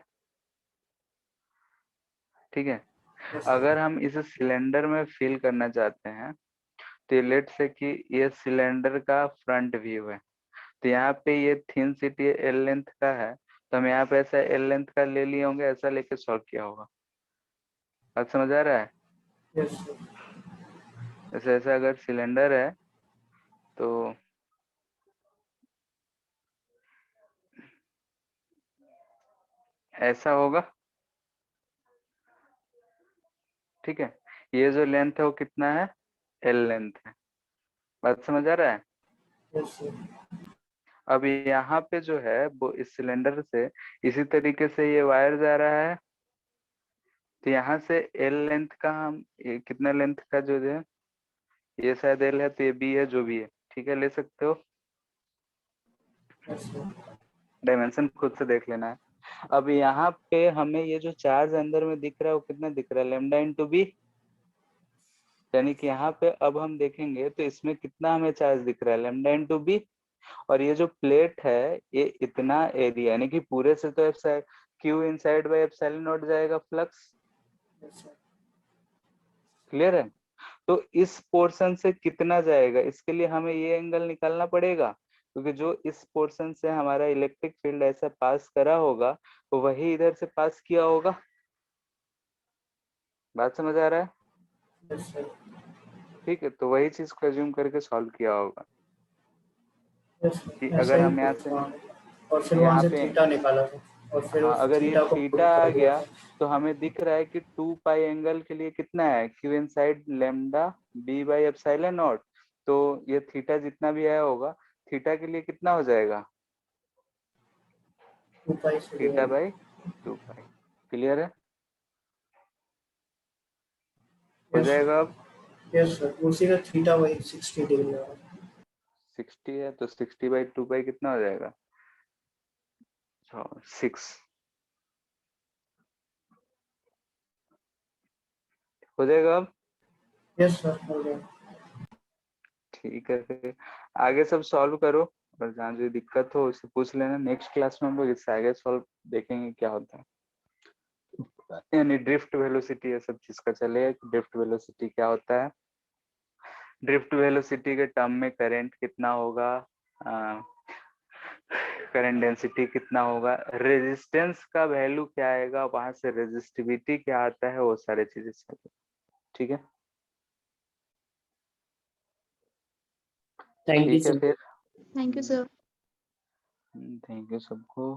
ठीक है। Yes, अगर हम इसे सिलेंडर में फिल करना चाहते हैं तो लेट से कि ये सिलेंडर का फ्रंट व्यू है, तो यहाँ पे ये थिन सीट ये एल लेंथ का है, तो हम यहाँ पे ऐसा एल लेंथ का ले लिए होंगे, ऐसा लेके सॉल्व किया होगा। बात समझ आ रहा है? yes, sir. जैसे ऐसा अगर सिलेंडर है तो ऐसा होगा, ठीक है। ये जो लेंथ है वो कितना है, एल लेंथ है। बात समझ आ रहा है? Yes, sir. अब यहाँ पे जो है वो इस सिलेंडर से इसी तरीके से ये वायर जा रहा है, तो यहाँ से एल लेंथ का हम ये कितना लेंथ का जो है, ये शायद एल है तो ये बी है, जो भी है, ठीक है, ले सकते हो। Yes, sir. डायमेंशन खुद से देख लेना है। अब यहाँ पे हमें ये जो चार्ज अंदर में दिख रहा है वो कितना दिख रहा है, लेमडा इंटू बी, यानी कि यहाँ पे अब हम देखेंगे तो इसमें कितना हमें चार्ज दिख रहा है, लेमडा इंटू बी। और ये जो प्लेट है ये इतना एरिया, यानी कि पूरे से तो Q inside by epsilon not जाएगा फ्लक्स, Yes, sir. क्लियर है। तो इस पोर्शन से कितना जाएगा, इसके लिए हमें ये एंगल निकालना पड़ेगा, क्योंकि जो इस पोर्शन से हमारा इलेक्ट्रिक फील्ड ऐसा पास करा होगा तो वही इधर से पास किया होगा। बात समझ आ रहा है? Yes, sir. ठीक है, तो वही चीज को एज्यूम करके सॉल्व किया होगा Yes, sir. कि ऐसा अगर ही हम यहाँ कुछ से, था। और फिर वहां यहाँ से पे, थीटा निकाला था और फिर हाँ, उस अगर ये थीटा को थीटा पुट आ कर दिया गया था। तो हमें दिख रहा है कि 2 पाई एंगल के लिए कितना है, Q inside lambda B by epsilon not, तो ये थीटा जितना भी आया होगा, थीटा के लिए कितना हो जाएगा, 2 पाई से theta divide. By 2 pi. Clear है? हो यस जाएगा अब। यस सर, उसी का थीटा वही 60 डिग्री है। 60 है तो 60 बाई 2 पाई कितना हो जाएगा, 6 हो जाएगा अब। यस सर, हो गया। ठीक है, फिर आगे सब सॉल्व करो, और जहाँ जो दिक्कत हो उससे पूछ लेना। नेक्स्ट क्लास में हम लोग इससे आगे सॉल्व देखेंगे क्या होता है, यानी ड्रिफ्ट वेलोसिटी, ये सब चीज का चलेगा कि ड्रिफ्ट वेलोसिटी क्या होता है, ड्रिफ्ट वेलोसिटी के टर्म में करंट कितना होगा, करंट डेंसिटी कितना होगा, रेजिस्टेंस का वैल्यू क्या आएगा, वहां से रेजिस्टिविटी क्या आता है, वो सारे चीजें चलेगा। ठीक है, Thank you, ठीक है sir. फिर। Thank you sir. Thank you सबको।